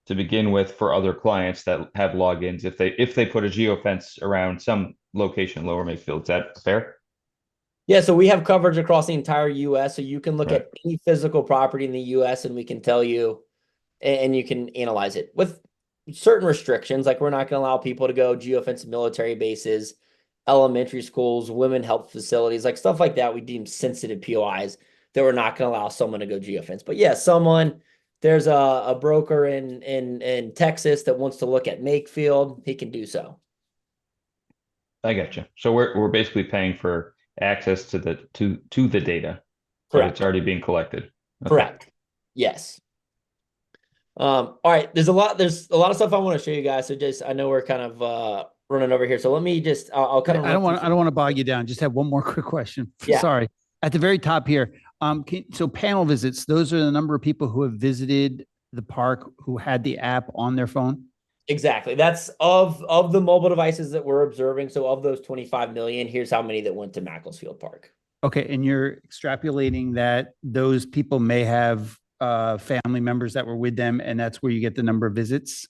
to begin with for other clients that have logins if they put a geofence around some location in Lower Makefield. Is that fair? Yeah, so we have coverage across the entire US. So you can look Right. at any physical property in the US, and we can tell you, and you can analyze it with certain restrictions. Like, we're not going to allow people to go geofence military bases, elementary schools, women health facilities, like stuff like that. We deem sensitive POIs that we're not going to allow someone to go geofence. But yeah, there's a broker in Texas that wants to look at Makefield, he can do so. I got you. So we're basically paying for access to the data. Correct. It's already being collected. Okay. Correct. Yes. All right. There's a lot of stuff I want to show you guys. So I know we're kind of running over here. So let me just, I'll kind of. I don't want to bog you down. Just have one more quick question. Yeah. Sorry. At the very top here. So panel visits, those are the number of people who have visited the park who had the app on their phone? Exactly. That's of the mobile devices that we're observing. So of those 25 million, here's how many that went to Macclesfield Park. Okay. And you're extrapolating that those people may have family members that were with them, and that's where you get the number of visits?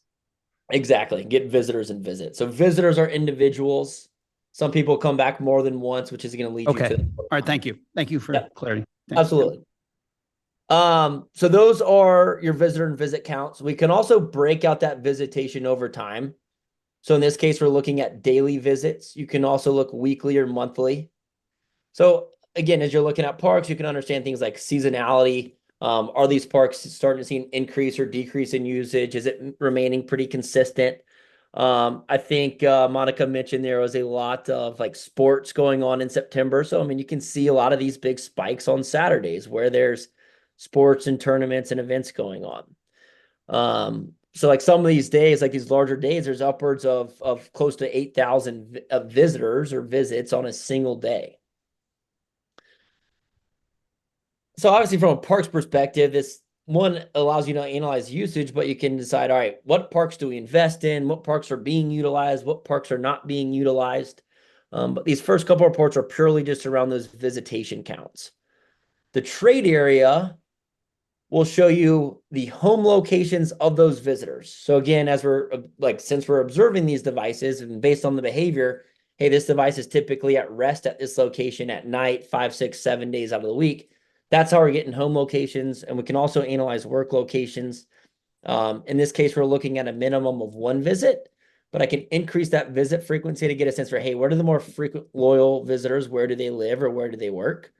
Exactly. Get visitors and visits. So visitors are individuals. Some people come back more than once, which is going to lead you to. All right. Thank you. Thank you for clarity. Thanks. Absolutely. So those are your visitor and visit counts. We can also break out that visitation over time. So in this case, we're looking at daily visits. You can also look weekly or monthly. So again, as you're looking at parks, you can understand things like seasonality. Are these parks starting to see an increase or decrease in usage? Is it remaining pretty consistent? I think Monica mentioned there was a lot of like sports going on in September. So, I mean, you can see a lot of these big spikes on Saturdays where there's sports and tournaments and events going on. So like some of these days, like these larger days, there's upwards of close to 8,000 visitors or visits on a single day. So obviously from a parks perspective, this one allows you to analyze usage, but you can decide, all right, what parks do we invest in? What parks are being utilized? What parks are not being utilized? But these first couple reports are purely just around those visitation counts. The trade area will show you the home locations of those visitors. So again, since we're observing these devices and based on the behavior, hey, this device is typically at rest at this location at night, 5, 6, 7 days out of the week. That's how we're getting home locations. And we can also analyze work locations. In this case, we're looking at a minimum of 1 visit, but I can increase that visit frequency to get a sense for, hey, what are the more frequent loyal visitors? Where do they live or where do they work?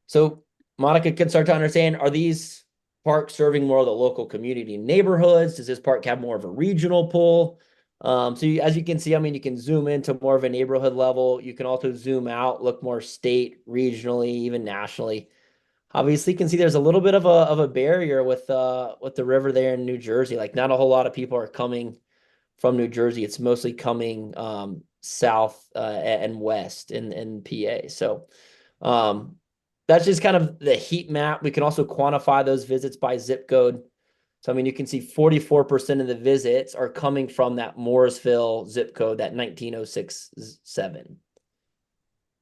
So Monica can start to understand, are these parks serving more of the local community neighborhoods? Does this park have more of a regional pull? As you can see, I mean, you can zoom into more of a neighborhood level. You can also zoom out, look more state, regionally, even nationally. Obviously, you can see there's a little bit of a barrier with the river there in New Jersey. Like not a whole lot of people are coming from New Jersey. It's mostly coming south and west in PA. So that's just kind of the heat map. We can also quantify those visits by zip code. So, I mean, you can see 44% of the visits are coming from that Morrisville zip code, that 19067.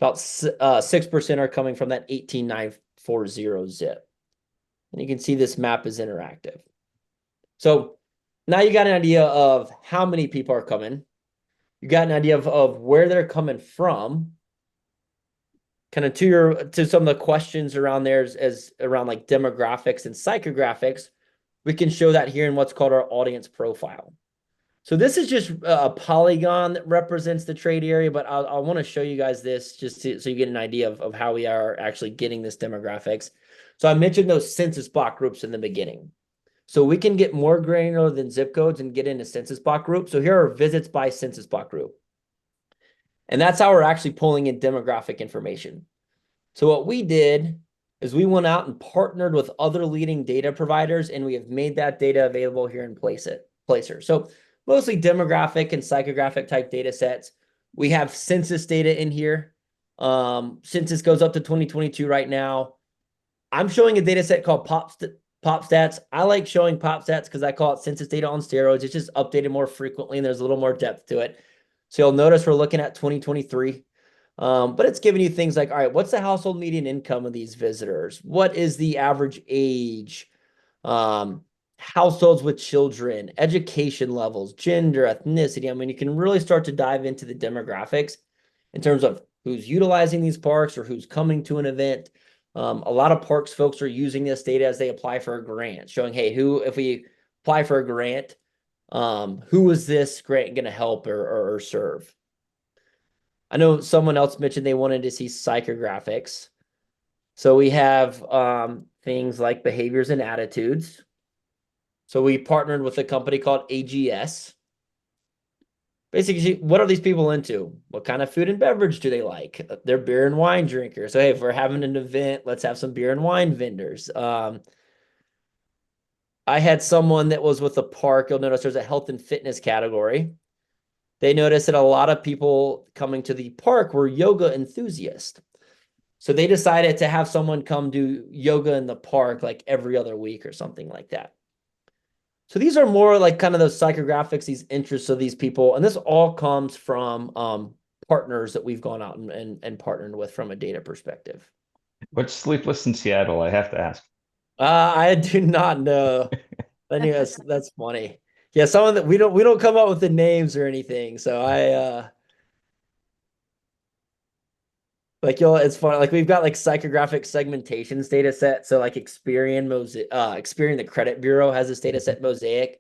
About 6% are coming from that 18940 zip. And you can see this map is interactive. So now you got an idea of how many people are coming. You got an idea of where they're coming from. Kind of to some of the questions around there as around like demographics and psychographics. We can show that here in what's called our audience profile. So this is just a polygon that represents the trade area, but I want to show you guys this just so you get an idea of how we are actually getting this demographics. So I mentioned those census block groups in the beginning. So we can get more granular than zip codes and get into census block group. So here are visits by census block group. And that's how we're actually pulling in demographic information. So what we did is we went out and partnered with other leading data providers, and we have made that data available here in Placer. So mostly demographic and psychographic type data sets. We have census data in here. Census goes up to 2022 right now. I'm showing a data set called Pop Stats. I like showing Pop Stats because I call it census data on steroids. It's just updated more frequently, and there's a little more depth to it. So you'll notice we're looking at 2023. But it's giving you things like, all right, what's the household median income of these visitors? What is the average age? Households with children, education levels, gender, ethnicity. I mean, you can really start to dive into the demographics in terms of who's utilizing these parks or who's coming to an event. A lot of parks folks are using this data as they apply for a grant, showing, hey, if we apply for a grant, who is this grant going to help or serve? I know someone else mentioned they wanted to see psychographics. So we have things like behaviors and attitudes. So we partnered with a company called AGS. Basically, what are these people into? What kind of food and beverage do they like? They're beer and wine drinkers. So hey, if we're having an event, let's have some beer and wine vendors. I had someone that was with the park. You'll notice there's a health and fitness category. They noticed that a lot of people coming to the park were yoga enthusiasts. So they decided to have someone come do yoga in the park like every other week or something like that. So these are more like kind of those psychographics, these interests of these people. And this all comes from partners that we've gone out and partnered with from a data perspective. What's Sleepless in Seattle? I have to ask. I do not know. Anyways, that's funny. Yeah, someone that we don't come up with the names or anything. So it's fun. Like we've got like psychographic segmentations data set. So like Experian the Credit Bureau has this data set Mosaic.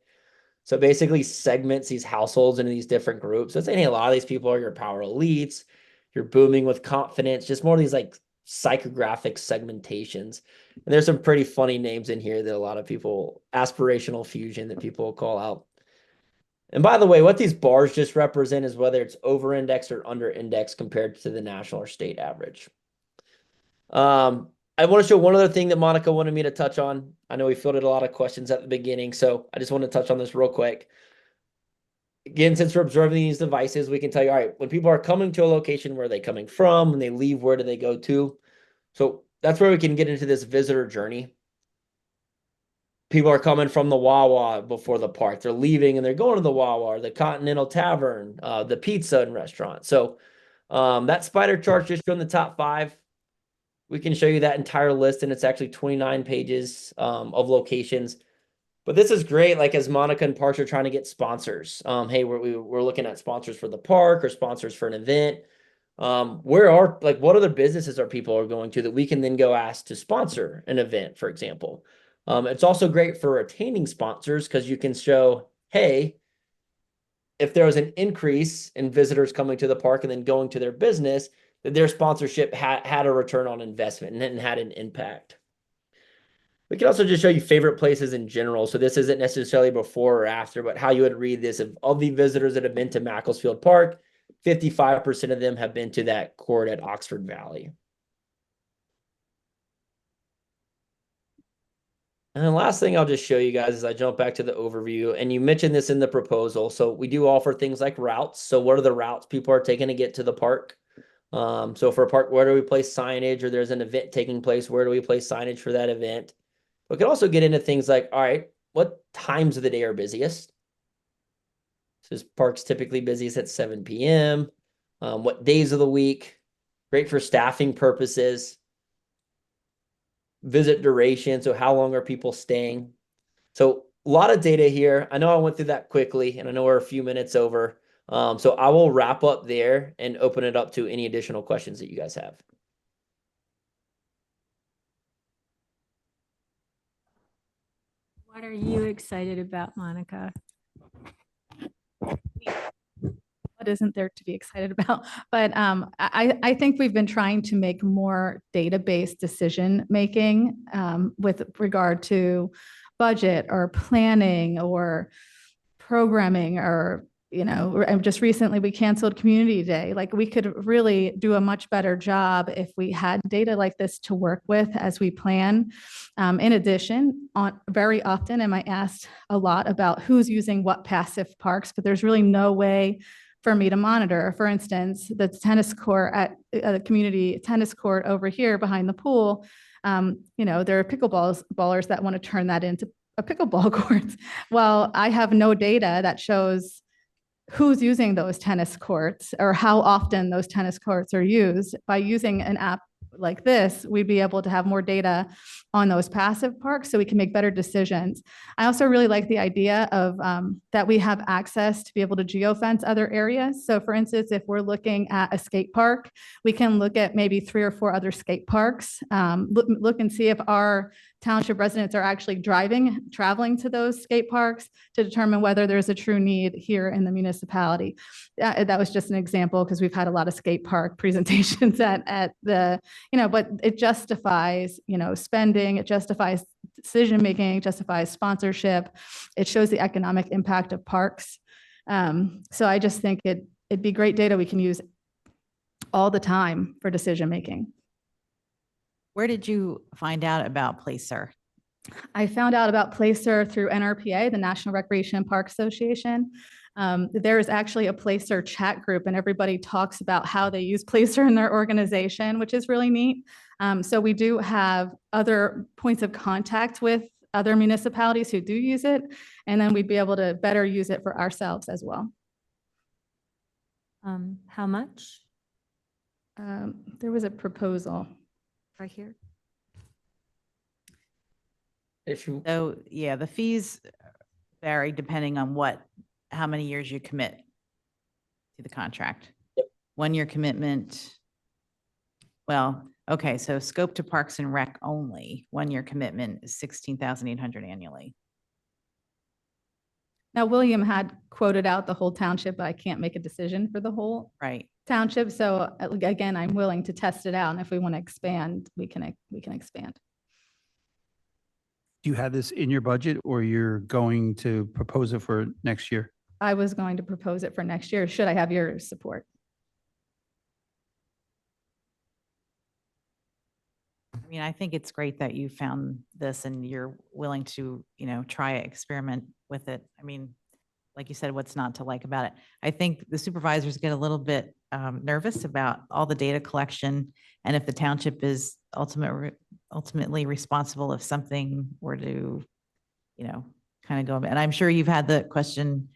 So basically segments these households into these different groups. So it's saying, hey, a lot of these people are your power elites, you're booming with confidence, just more of these like psychographic segmentations. And there's some pretty funny names in here that a lot of people, aspirational fusion that people call out. And by the way, what these bars just represent is whether it's over indexed or under indexed compared to the national or state average. I want to show one other thing that Monica wanted me to touch on. I know we fielded a lot of questions at the beginning, so I just want to touch on this real quick. Again, since we're observing these devices, we can tell you, all right, when people are coming to a location, where are they coming from? When they leave, where do they go to? So that's where we can get into this visitor journey. People are coming from the Wawa before the park. They're leaving and they're going to the Wawa or the Continental Tavern, the pizza and restaurant. So that spider chart just showing the top 5. We can show you that entire list, and it's actually 29 pages of locations. But this is great, like as Monica and parks are trying to get sponsors. Hey, we're looking at sponsors for the park or sponsors for an event. What other businesses are people going to that we can then go ask to sponsor an event, for example. It's also great for retaining sponsors because you can show, hey, if there was an increase in visitors coming to the park and then going to their business, that their sponsorship had a return on investment and had an impact. We can also just show you favorite places in general. So this isn't necessarily before or after, but how you would read this. Of the visitors that have been to Makefield Park, 55% of them have been to that court at Oxford Valley. And then last thing I'll just show you guys as I jump back to the overview, and you mentioned this in the proposal. So we do offer things like routes. So what are the routes people are taking to get to the park? So for a park, where do we place signage, or there's an event taking place, where do we place signage for that event? We can also get into things like, all right, what times of the day are busiest? So this park's typically busiest at 7 p.m. What days of the week? Great for staffing purposes. Visit duration. So how long are people staying? So a lot of data here. I know I went through that quickly, and I know we're a few minutes over. So I will wrap up there and open it up to any additional questions that you guys have. What are you excited about, Monica? What isn't there to be excited about? But I think we've been trying to make more data-based decision making with regard to budget or planning or programming, or just recently we canceled Community Day. Like, we could really do a much better job if we had data like this to work with as we plan. In addition, very often am I asked a lot about who's using what passive parks, but there's really no way for me to monitor. For instance, the tennis court at the community tennis court over here behind the pool, there are ballers that want to turn that into a pickleball court. Well, I have no data that shows who's using those tennis courts or how often those tennis courts are used. By using an app like this, we'd be able to have more data on those passive parks so we can make better decisions. I also really like the idea of that we have access to be able to geofence other areas. So for instance, if we're looking at a skate park, we can look at maybe 3 or 4 other skate parks, look and see if our township residents are actually traveling to those skate parks to determine whether there's a true need here in the municipality. That was just an example, because we've had a lot of skate park presentations at the, but it justifies, spending, it justifies decision-making, it justifies sponsorship. It shows the economic impact of parks. So I just think it'd be great data we can use all the time for decision-making. Where did you find out about Placer? I found out about Placer through NRPA, the National Recreation and Park Association. There is actually a Placer chat group, and everybody talks about how they use Placer in their organization, which is really neat. So we do have other points of contact with other municipalities who do use it, and then we'd be able to better use it for ourselves as well. How much? There was a proposal. Right here. So yeah, the fees vary depending on how many years you commit to the contract. Yep. 1-year commitment. Well, okay, so scope to Parks and Rec only, 1-year commitment is $16,800 annually. Now, William had quoted out the whole township, but I can't make a decision for the whole Right. township. So again, I'm willing to test it out. And if we want to expand, we can expand. Do you have this in your budget, or you're going to propose it for next year? I was going to propose it for next year. Should I have your support? I mean, I think it's great that you found this and you're willing to, try it, experiment with it. I mean, like you said, what's not to like about it? I think the supervisors get a little bit nervous about all the data collection, and if the township is ultimately responsible if something were to, kind of go. And I'm sure you've had the question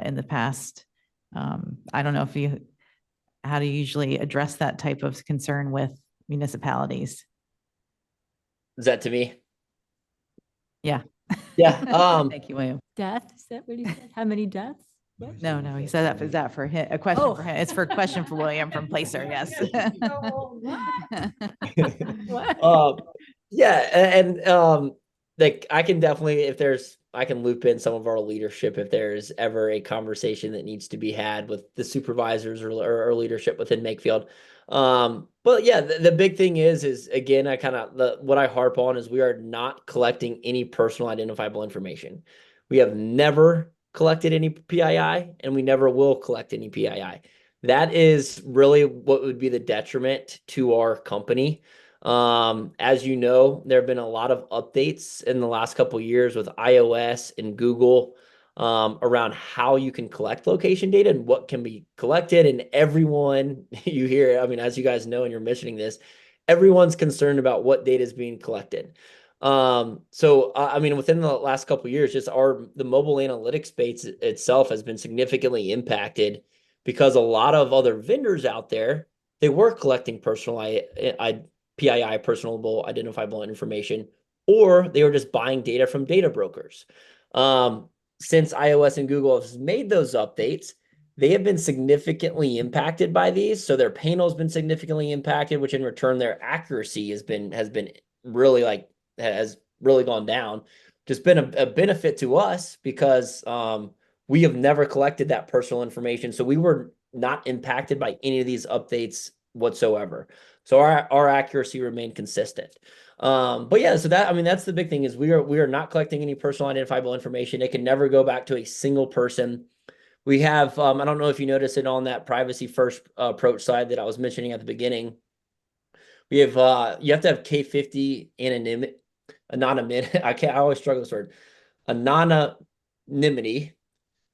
in the past. I don't know how do you usually address that type of concern with municipalities? Is that to me? Yeah. Yeah. Thank you, William. Death? Is that what he said? How many deaths? What? No, he said that. Is that for him? A question for him? It's for a question for William from Placer. Yes. Yeah, and like I can definitely, I can loop in some of our leadership if there's ever a conversation that needs to be had with the supervisors or leadership within Makefield. But yeah, the big thing is again, what I harp on is we are not collecting any personal identifiable information. We have never collected any PII, and we never will collect any PII. That is really what would be the detriment to our company. As you know, there have been a lot of updates in the last couple of years with iOS and Google around how you can collect location data and what can be collected. And everyone you hear, I mean, as you guys know, and you're mentioning this, everyone's concerned about what data is being collected. I mean, within the last couple of years, just the mobile analytics space itself has been significantly impacted because a lot of other vendors out there, they were collecting PII, personable identifiable information, or they were just buying data from data brokers. Since iOS and Google has made those updates, they have been significantly impacted by these. So their panel has been significantly impacted, which in return their accuracy has been really has really gone down. Just been a benefit to us because we have never collected that personal information. So we were not impacted by any of these updates whatsoever. So our accuracy remained consistent. But yeah, so I mean, that's the big thing is we are not collecting any personal identifiable information. It can never go back to a single person. We have, I don't know if you noticed it on that privacy first approach side that I was mentioning at the beginning. We have, you have to have K50 anonymity. I always struggle with this word. Anonymity.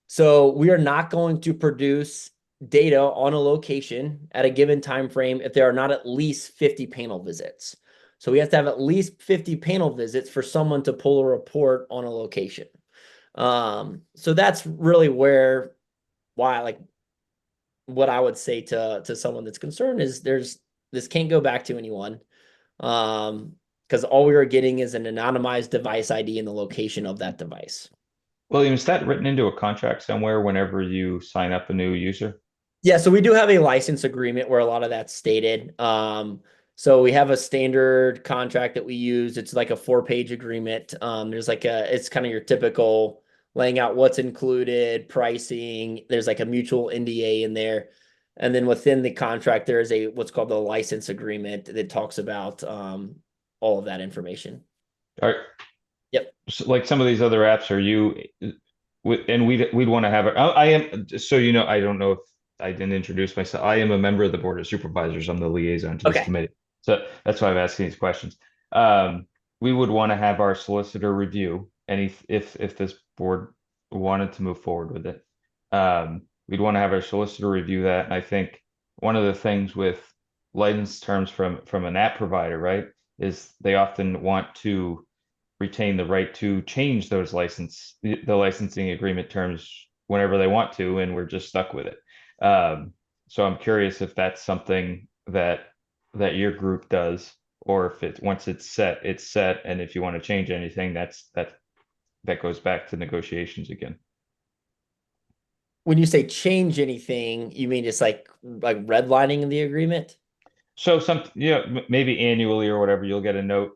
So we are not going to produce data on a location at a given time frame if there are not at least 50 panel visits. So we have to have at least 50 panel visits for someone to pull a report on a location. So that's really why what I would say to someone that's concerned is this can't go back to anyone. Because all we are getting is an anonymized device ID and the location of that device. William, is that written into a contract somewhere whenever you sign up a new user? Yeah, so we do have a license agreement where a lot of that's stated. So we have a standard contract that we use. It's like a 4-page agreement. There's it's kind of your typical laying out what's included, pricing. There's like a mutual NDA in there. And then within the contract, there is what's called the license agreement that talks about all of that information. All right. Yep. So like some of these other apps, are you, and we'd want to have I am, so you know, I don't know if I didn't introduce myself. I am a member of the Board of Supervisors. I'm the liaison to this committee. So that's why I'm asking these questions. We would want to have our solicitor review any if this board wanted to move forward with it. We'd want to have our solicitor review that. And I think one of the things with license terms from an app provider, right, is they often want to retain the right to change those the licensing agreement terms whenever they want to, and we're just stuck with it. So I'm curious if that's something that your group does, or if once it's set, and if you want to change anything, that goes back to negotiations again. When you say change anything, you mean just like redlining the agreement? So maybe annually or whatever, you'll get a note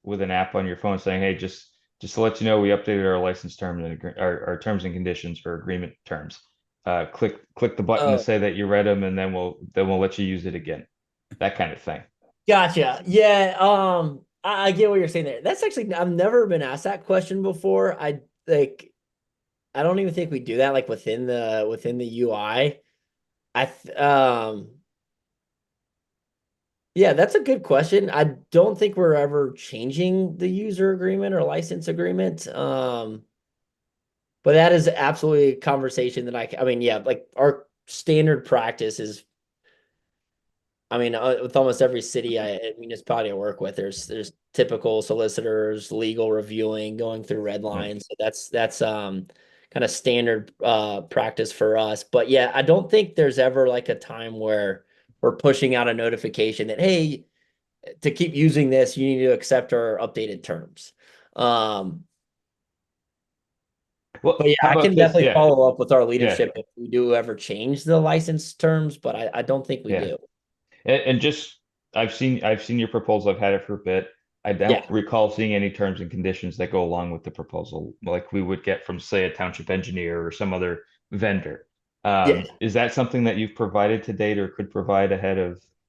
with an app on your phone saying, "Hey, just to let you know, we updated our license terms and our terms and conditions for agreement terms. Click the button to say that you read them, and then we'll let you use it again." That kind of thing. Gotcha. Yeah. I get what you're saying there. That's actually, I've never been asked that question before. I don't even think we do that within the UI. Yeah, that's a good question. I don't think we're ever changing the user agreement or license agreement. But that is absolutely a conversation that I mean, yeah, our standard practice is, I mean, with almost every city municipality I work with, there's typical solicitors, legal reviewing, going through red lines. So that's kind of standard practice for us. But yeah, I don't think there's ever a time where we're pushing out a notification that, hey, to keep using this, you need to accept our updated terms. But yeah, I can definitely follow up with our leadership if we do ever change the license terms, but I don't think we do. And just, I've seen your proposal. I've had it for a bit. I don't recall seeing any terms and conditions that go along with the proposal, like we would get from, say, a township engineer or some other vendor. Is that something that you've provided to date or could provide ahead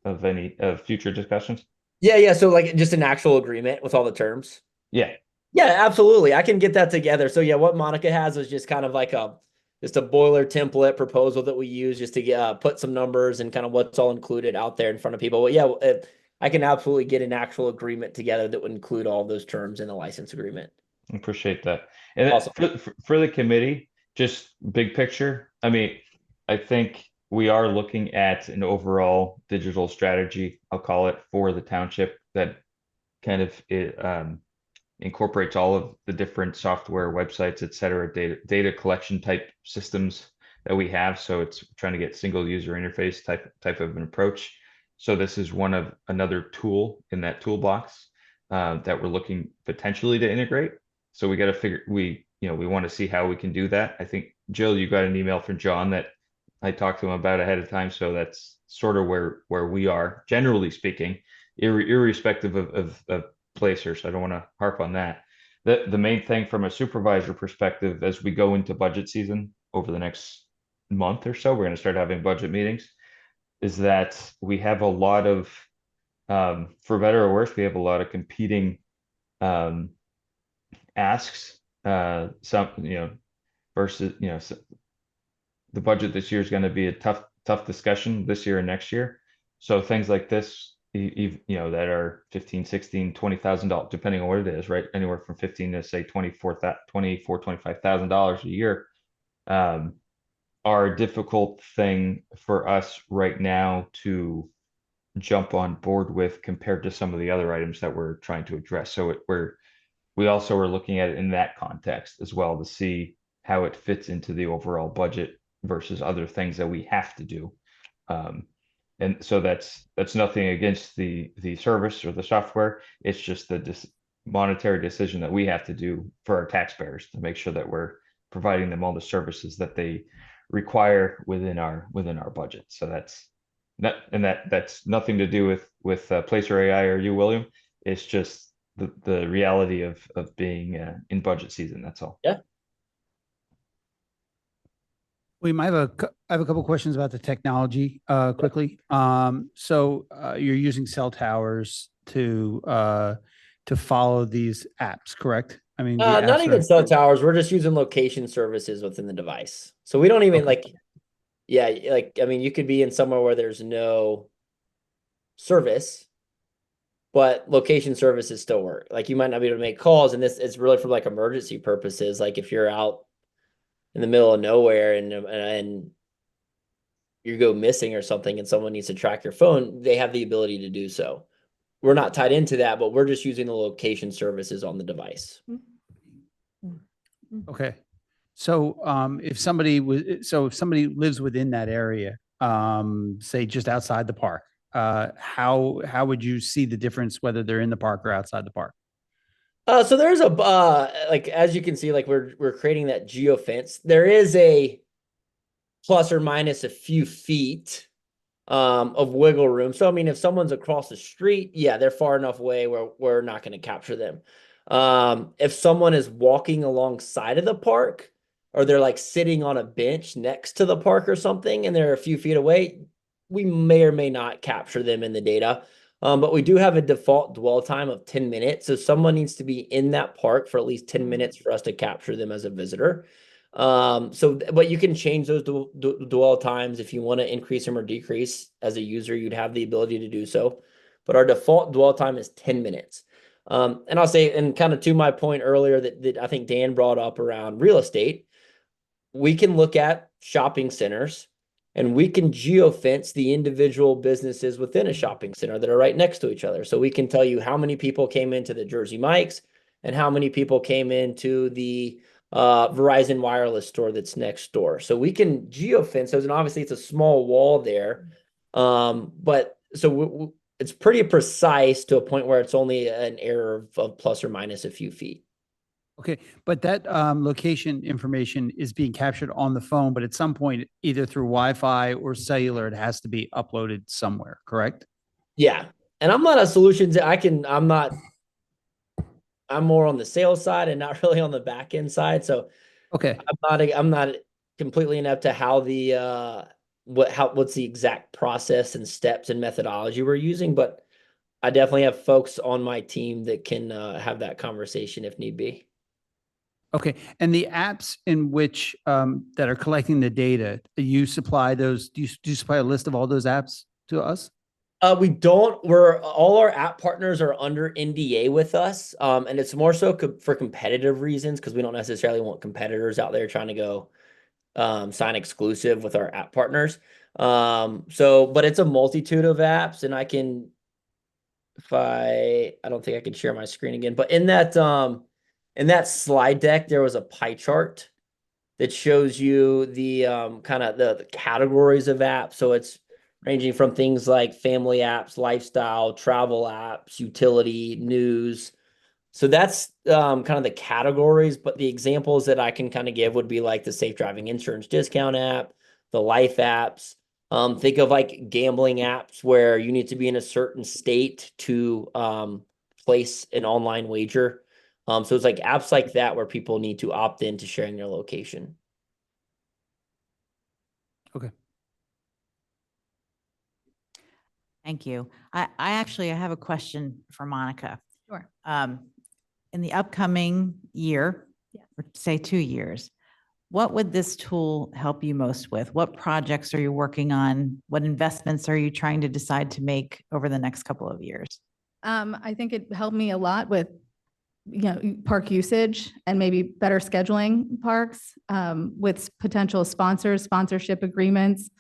of any future discussions? Yeah. So just an actual agreement with all the terms. Yeah, absolutely. I can get that together. So yeah, what Monica has is just kind of just a boiler template proposal that we use just to put some numbers and kind of what's all included out there in front of people. But yeah, I can absolutely get an actual agreement together that would include all those terms in the license agreement. Appreciate that. And Awesome. for the committee, just big picture, I mean, I think we are looking at an overall digital strategy, I'll call it, for the township that kind of incorporates all of the different software, websites, et cetera, data collection type systems that we have. So it's trying to get single user interface type of an approach. So this is one of another tool in that toolbox that we're looking potentially to integrate. So we got to figure, we want to see how we can do that. I think, Jill, you got an email from John that I talked to him about ahead of time. So that's sort of where we are, generally speaking, irrespective of Placer. So I don't want to harp on that. The main thing from a supervisor perspective, as we go into budget season over the next month or so, we're going to start having budget meetings, is that we have a lot of, for better or worse, we have a lot of competing asks, some, versus, the budget this year is going to be a tough discussion this year and next year. So things like this, that are $15,000, $16,000, $20,000, depending on what it is, right? Anywhere from 15 to say $25,000 a year, are a difficult thing for us right now to jump on board with compared to some of the other items that we're trying to address. So we also are looking at it in that context as well to see how it fits into the overall budget versus other things that we have to do. And so that's nothing against the service or the software. It's just the monetary decision that we have to do for our taxpayers to make sure that we're providing them all the services that they require within our budget. So that's nothing to do with Placer.ai or you, William. It's just the reality of being in budget season. That's all. Yeah. I have a couple questions about the technology quickly. So you're using cell towers to follow these apps, correct? I mean, the Not apps even are- cell towers. We're just using location services within the device. So we don't even Okay. I mean, you could be in somewhere where there's no service, but location services still work. Like you might not be able to make calls, and this it's really for like emergency purposes. Like if you're out in the middle of nowhere and you go missing or something and someone needs to track your phone, they have the ability to do so. We're not tied into that, but we're just using the location services on the device. Okay. So if somebody lives within that area, say just outside the park, how would you see the difference whether they're in the park or outside the park? So there's a like as you can see, like we're creating that geofence. There is a plus or minus a few feet of wiggle room. So I mean, if someone's across the street, yeah, they're far enough away where we're not going to capture them. If someone is walking alongside of the park, or they're like sitting on a bench next to the park or something, and they're a few feet away, we may or may not capture them in the data. But we do have a default dwell time of 10 minutes. So someone needs to be in that park for at least 10 minutes for us to capture them as a visitor. But you can change those dwell times if you want to increase them or decrease. As a user, you'd have the ability to do so. But our default dwell time is 10 minutes. And I'll say, and kind of to my point earlier that I think Dan brought up around real estate, we can look at shopping centers and we can geofence the individual businesses within a shopping center that are right next to each other. So we can tell you how many people came into the Jersey Mike's and how many people came into the Verizon wireless store that's next door. So we can geofence those, and obviously it's a small wall there. But so it's pretty precise to a point where it's only an error of plus or minus a few feet. Okay, but that location information is being captured on the phone, but at some point, either through Wi-Fi or cellular, it has to be uploaded somewhere, correct? Yeah. And I'm not a solutions. I'm more on the sales side and not really on the back end side. So Okay, I'm not completely inept to how the what's the exact process and steps and methodology we're using, but I definitely have folks on my team that can have that conversation if need be. okay. And the apps in which that are collecting the data, you supply those, do you supply a list of all those apps to us? We don't, all our app partners are under NDA with us. And it's more so for competitive reasons, because we don't necessarily want competitors out there trying to go sign exclusive with our app partners. But it's a multitude of apps, and I don't think I can share my screen again, but in that slide deck, there was a pie chart that shows you the kind of the categories of apps. So it's ranging from things like family apps, lifestyle, travel apps, utility, news. So that's kind of the categories, but the examples that I can kind of give would be like the safe driving insurance discount app, the life apps. Think of like gambling apps where you need to be in a certain state to place an online wager. So it's like apps like that where people need to opt in to sharing their location. Okay. Thank you. I have a question for Monica. Sure. In the upcoming year, Yeah. or say 2 years, what would this tool help you most with? What projects are you working on? What investments are you trying to decide to make over the next couple of years? I think it helped me a lot with, park usage and maybe better scheduling parks, with potential sponsorship agreements.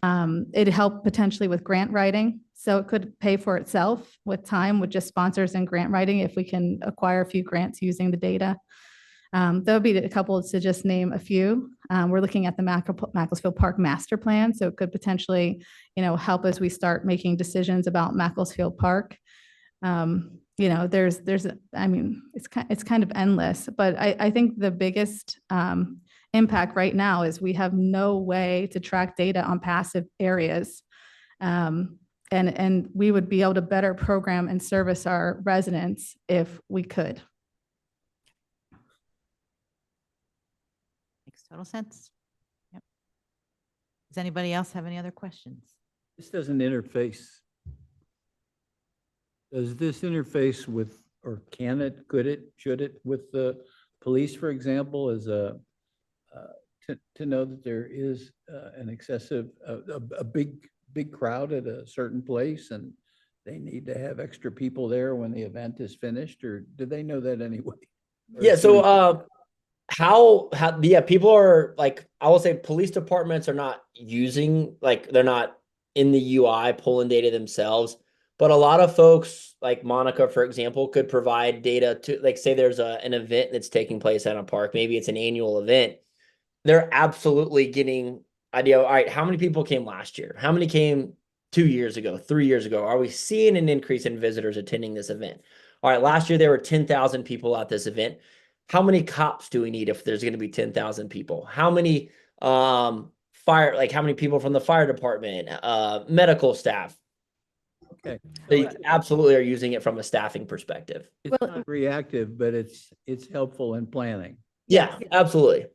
It helped potentially with grant writing. So it could pay for itself with time, with just sponsors and grant writing, if we can acquire a few grants using the data. That would be a couple to just name a few. We're looking at the Macclesfield Park Master Plan, so it could potentially, help as we start making decisions about Macclesfield Park. It's kind of endless, but I think the biggest impact right now is we have no way to track data on passive areas. And we would be able to better program and service our residents if we could. Makes total sense. Yep. Does anybody else have any other questions? This doesn't interface. Does this interface with, or can it, could it, should it, with the police, for example, as to know that there is an excessive, a big crowd at a certain place and they need to have extra people there when the event is finished, or do they know that anyway? Yeah. So, people are like, I will say police departments are not using, like, they're not in the UI pulling data themselves, but a lot of folks like Monica, for example, could provide data to, like, say there's an event that's taking place at a park. Maybe it's an annual event. They're absolutely getting idea. All right, how many people came last year? How many came 2 years ago, 3 years ago? Are we seeing an increase in visitors attending this event? All right, last year there were 10,000 people at this event. How many cops do we need if there's going to be 10,000 people? How many how many people from the fire department, medical staff? Okay. They absolutely are using it from a staffing perspective. It's not reactive, but it's helpful in planning. Yeah, absolutely.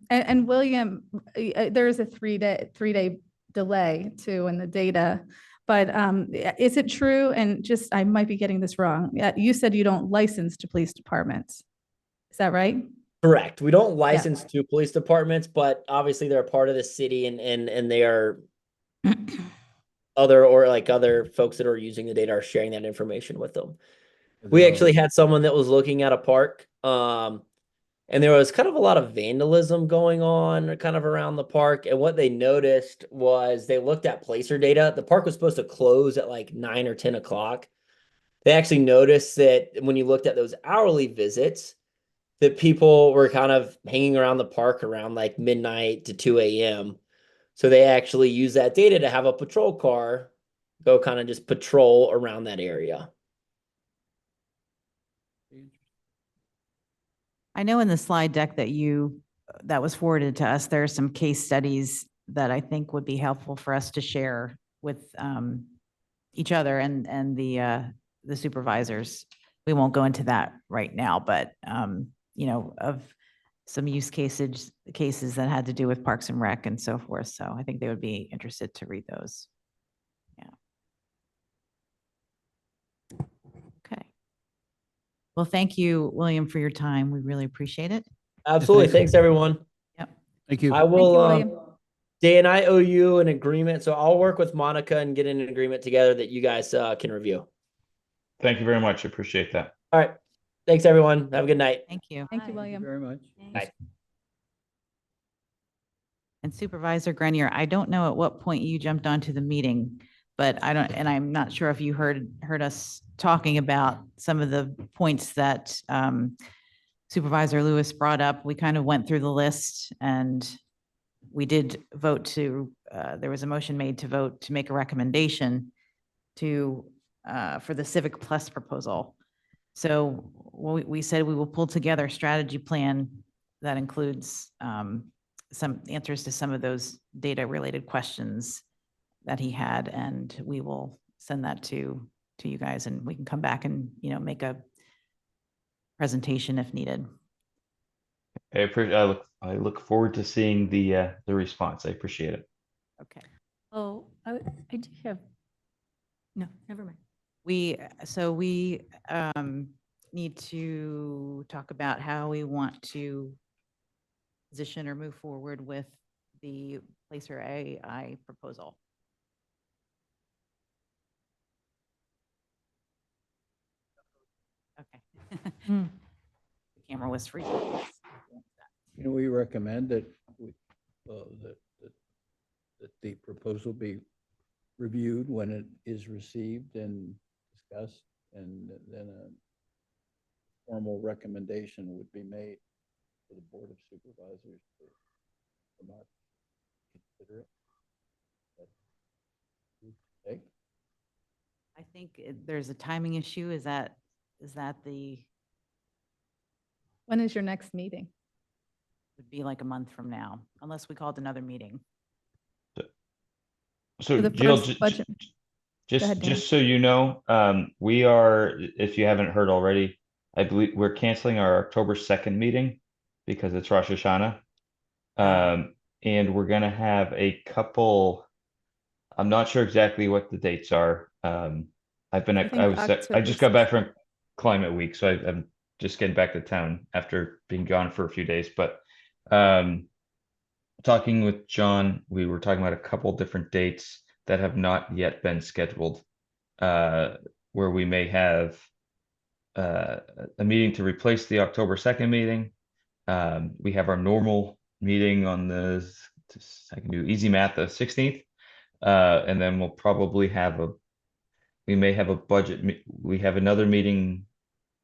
And William, there is a three-day delay too in the data, but is it true? And just, I might be getting this wrong. You said you don't license to police departments. Is that right? Correct. We don't license to police departments, but obviously they're a part of the city and they are other folks that are using the data are sharing that information with them. We actually had someone that was looking at a park, and there was kind of a lot of vandalism going on kind of around the park. And what they noticed was they looked at Placer data. The park was supposed to close at like 9 or 10 o'clock. They actually noticed that when you looked at those hourly visits, that people were kind of hanging around the park around like midnight to 2 a.m. So they actually use that data to have a patrol car go kind of just patrol around that area. I know in the slide deck that was forwarded to us, there are some case studies that I think would be helpful for us to share with each other and the supervisors. We won't go into that right now, but of some use cases that had to do with Parks and Rec and so forth. So I think they would be interested to read those. Yeah. Okay. Well, thank you, William, for your time. We really appreciate it. Absolutely. Thanks, everyone. Yep. Thank you. I will William. Dan, I owe you an agreement, so I'll work with Monica and get an agreement together that you guys can review. Thank you very much. I appreciate that. All right. Thanks, everyone. Have a good night. Thank you. Thank you, Bye. Thank you William. very much. Bye. And Supervisor Grenier, I don't know at what point you jumped onto the meeting, but I'm not sure if you heard us talking about some of the points that Supervisor Lewis brought up. We kind of went through the list and we did vote there was a motion made to vote to make a recommendation for the CivicPlus proposal. So we said we will pull together a strategy plan that includes some answers to some of those data related questions that he had, and we will send that to you guys, and we can come back and, make a presentation if needed. I look forward to seeing the response. I appreciate it. Okay. Oh, I do have, no, never mind. We need to talk about how we want to position or move forward with the Placer.ai proposal. Okay. Hmm. The camera was freezing. You know, we recommend that that the proposal be reviewed when it is received and discussed, and then a formal recommendation would be made to the Board of Supervisors to not consider it. Okay. I think there's a timing issue. Is that When is your next meeting? would be like a month from now, unless we called another meeting. So the Jill, first budget- ahead, Dan. just so you know, we are, if you haven't heard already, I believe we're canceling our October 2nd meeting because it's Rosh Hashanah. And we're gonna have a couple, I'm not sure exactly what the dates are. I think just got back from Climate Week, so I'm just getting back to town after being gone for a few days. But talking with John, we were talking about a couple different dates that have not yet been scheduled, where we may have a meeting to replace the October 2nd meeting. We have our normal meeting on I can do easy math, the 16th. And then we'll probably we may have a budget. We have another meeting,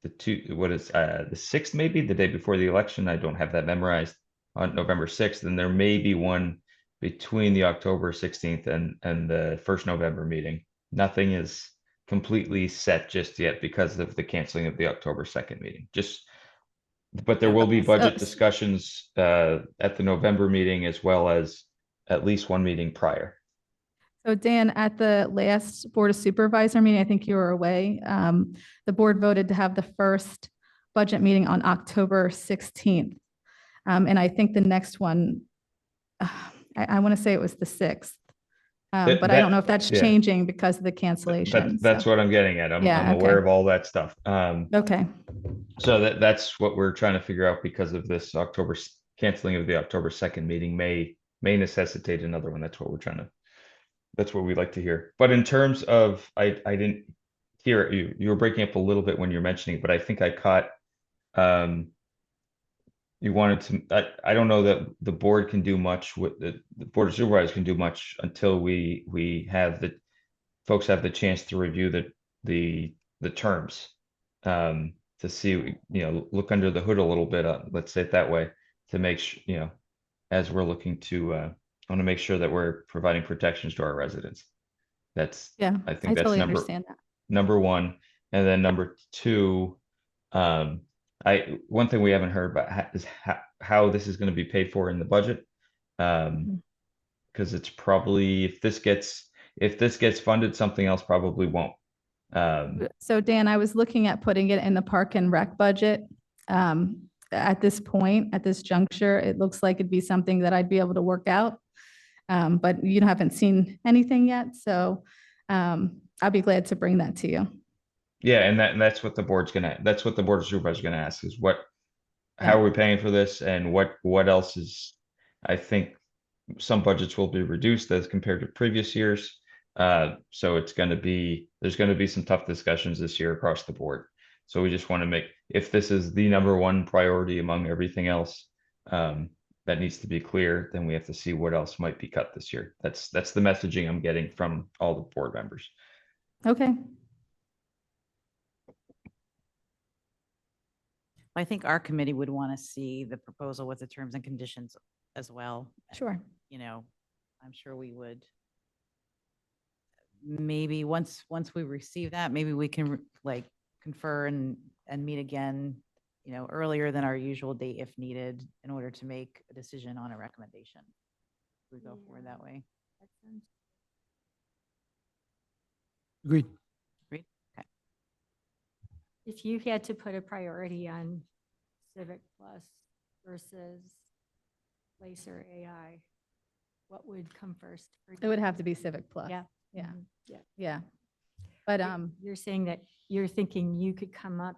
the 6th, maybe the day before the election. I don't have that memorized, on November 6th. And there may be one between the October 16th and the first November meeting. Nothing is completely set just yet because of the canceling of the October 2nd meeting. But there will be budget discussions at the November meeting, as well as at least one meeting prior. So Dan, at the last Board of Supervisor meeting, I think you were away, the board voted to have the first budget meeting on October 16th. And I think the next one, I want to say it was the 6th. But I don't know if that's yeah. changing because of the cancellation. That's what I'm getting at. I'm aware okay. of all that stuff. Okay, So that's what we're trying to figure out, because of this October canceling of the October 2nd meeting may necessitate another one. That's what we'd like to hear. But in terms of, I didn't hear it. You were breaking up a little bit when you're mentioning, but I think I caught, you wanted to, I don't know that the board can do much with the Board of Supervisors can do much until we have folks have the chance to review the terms, to see, look under the hood a little bit, let's say it that way, to make sure, as we're looking to, I want to make sure that we're providing protections to our residents. yeah, I I think that's totally understand that. number one. And then number two, one thing we haven't heard about is how this is going to be paid for in the budget. Because it's probably, if this gets funded, something else probably won't. So Dan, I was looking at putting it in the Park and Rec budget. At this point, at this juncture, it looks like it'd be something that I'd be able to work out. But you haven't seen anything yet, so I'll be glad to bring that to you. Yeah, and that's what the Board of Supervisors is gonna ask, is how are we paying for this, and what else is, I think some budgets will be reduced as compared to previous years. So it's going to be, there's going to be some tough discussions this year across the board. So we just want to make, if this is the #1 priority among everything else, that needs to be clear, then we have to see what else might be cut this year. That's the messaging I'm getting from all the board members. Okay. I think our committee would want to see the proposal with the terms and conditions as well. Sure. You know, I'm sure we would. Maybe once we receive that, maybe we can like confer and meet again, you know, earlier than our usual date if needed in order to make a decision on a recommendation. We go forward that way. Agreed. Agreed? Okay. If you had to put a priority on CivicPlus versus Placer.ai, what would come first? for It you? would have to be CivicPlus. Yeah. Yeah. Mhm. Yeah. Yeah. But, You're saying that you're thinking you could come up,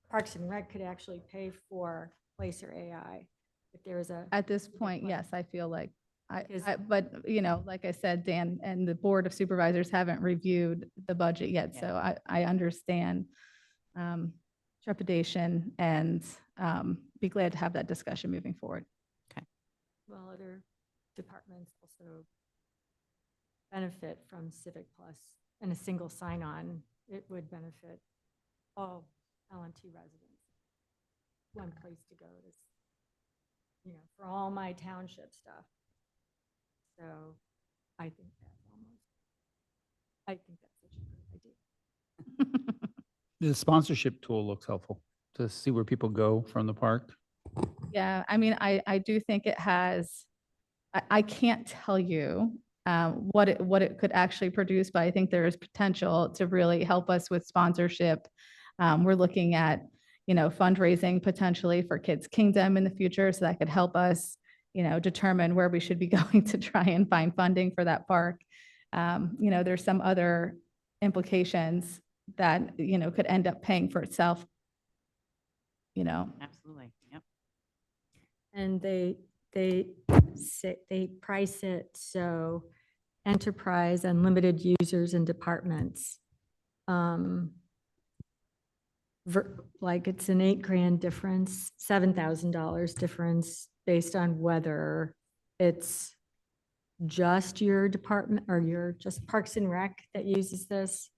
Parks and Rec could actually pay for Placer.ai if there was a. at this point, CivicPlus. yes, I feel like Because- but, you know, like I said, Dan and the Board of Supervisors haven't reviewed the budget yet. So I understand trepidation and be glad to have that discussion moving forward. Well, other departments also benefit from CivicPlus and a single sign-on. It would benefit all LNT residents. One place to go to, you know, for all my township stuff. So I think that's such a good idea. The sponsorship tool looks helpful to see where people go from the park. Yeah, I mean, I do think it has, I can't tell you what it could actually produce, but I think there is potential to really help us with sponsorship. We're looking at, you know, fundraising potentially for Kids Kingdom in the future, so that could help us, you know, determine where we should be going to try and find funding for that park. You know, there's some other implications that, you know, could end up paying for itself. You know, Absolutely. Yep. And they say, they price it so enterprise and limited users and departments. Like it's an $8,000 difference, $7,000 difference based on whether it's just your department or your just Parks and Rec that uses this.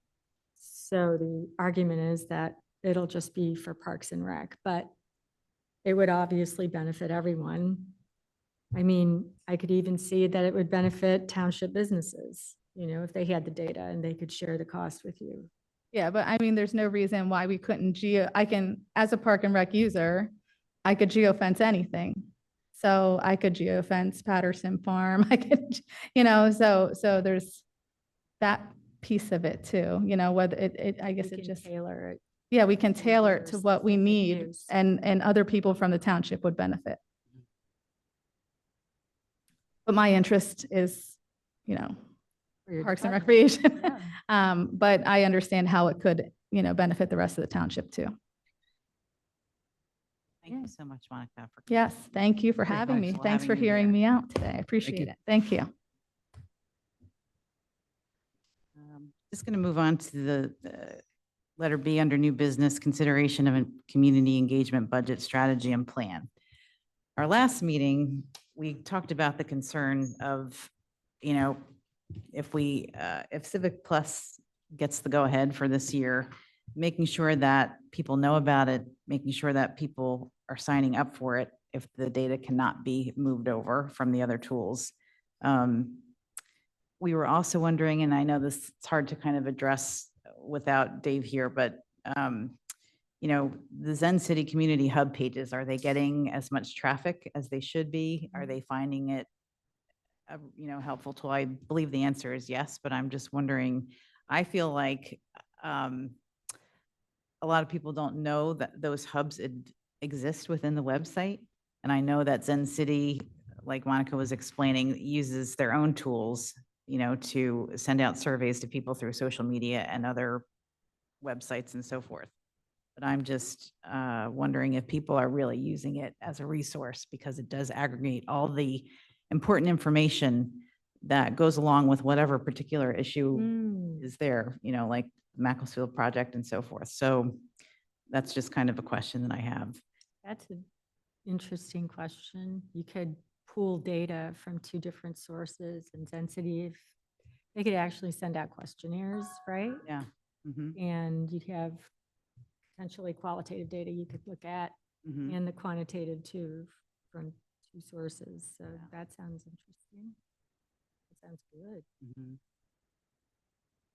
So the argument is that it'll just be for Parks and Rec, but it would obviously benefit everyone. I mean, I could even see that it would benefit township businesses, you know, if they had the data and they could share the cost with you. yeah, but I mean, there's no reason why we couldn't as a Park and Rec user, I could geofence anything. So I could geofence Patterson Farm. I could, you know, so there's that piece of it too, you know, whether I guess We it can just, tailor it. yeah, we can to tailor it your to what we specific need use. and other people from the township would benefit. But my interest is, you know, for your Parks and department. Recreation. Yeah. But I understand how it could, you know, benefit the rest of the township too. Thank you so much, Monica. For Yes, thank you for Very having me. helpful Thanks for having you hearing here. me out today. I appreciate you. it. Thank you. Just going to move on to the letter B under new business, consideration of a community engagement budget strategy and plan. Our last meeting, we talked about the concern of, you know, if CivicPlus gets the go-ahead for this year, making sure that people know about it, making sure that people are signing up for it if the data cannot be moved over from the other tools. We were also wondering, and I know this, it's hard to kind of address without Dave here, but you know, the Zencity Community Hub pages, are they getting as much traffic as they should be? Are they finding it, you know, helpful tool? I believe the answer is yes, but I'm just wondering, I feel like a lot of people don't know that those hubs exist within the website. And I know that Zencity, like Monica was explaining, uses their own tools, you know, to send out surveys to people through social media and other websites and so forth. But I'm just wondering if people are really using it as a resource, because it does aggregate all the important information that goes along with whatever particular issue Mm. is there, you know, like Makefield project and so forth. So that's just kind of a question that I have. That's an interesting question. You could pool data from two different sources and Zencity, if they could actually send out questionnaires, right? Yeah. Mhm, And you'd have potentially qualitative data you could look at mhm. and the quantitative too from two sources. So Yeah. that sounds interesting. That sounds good. Mhm.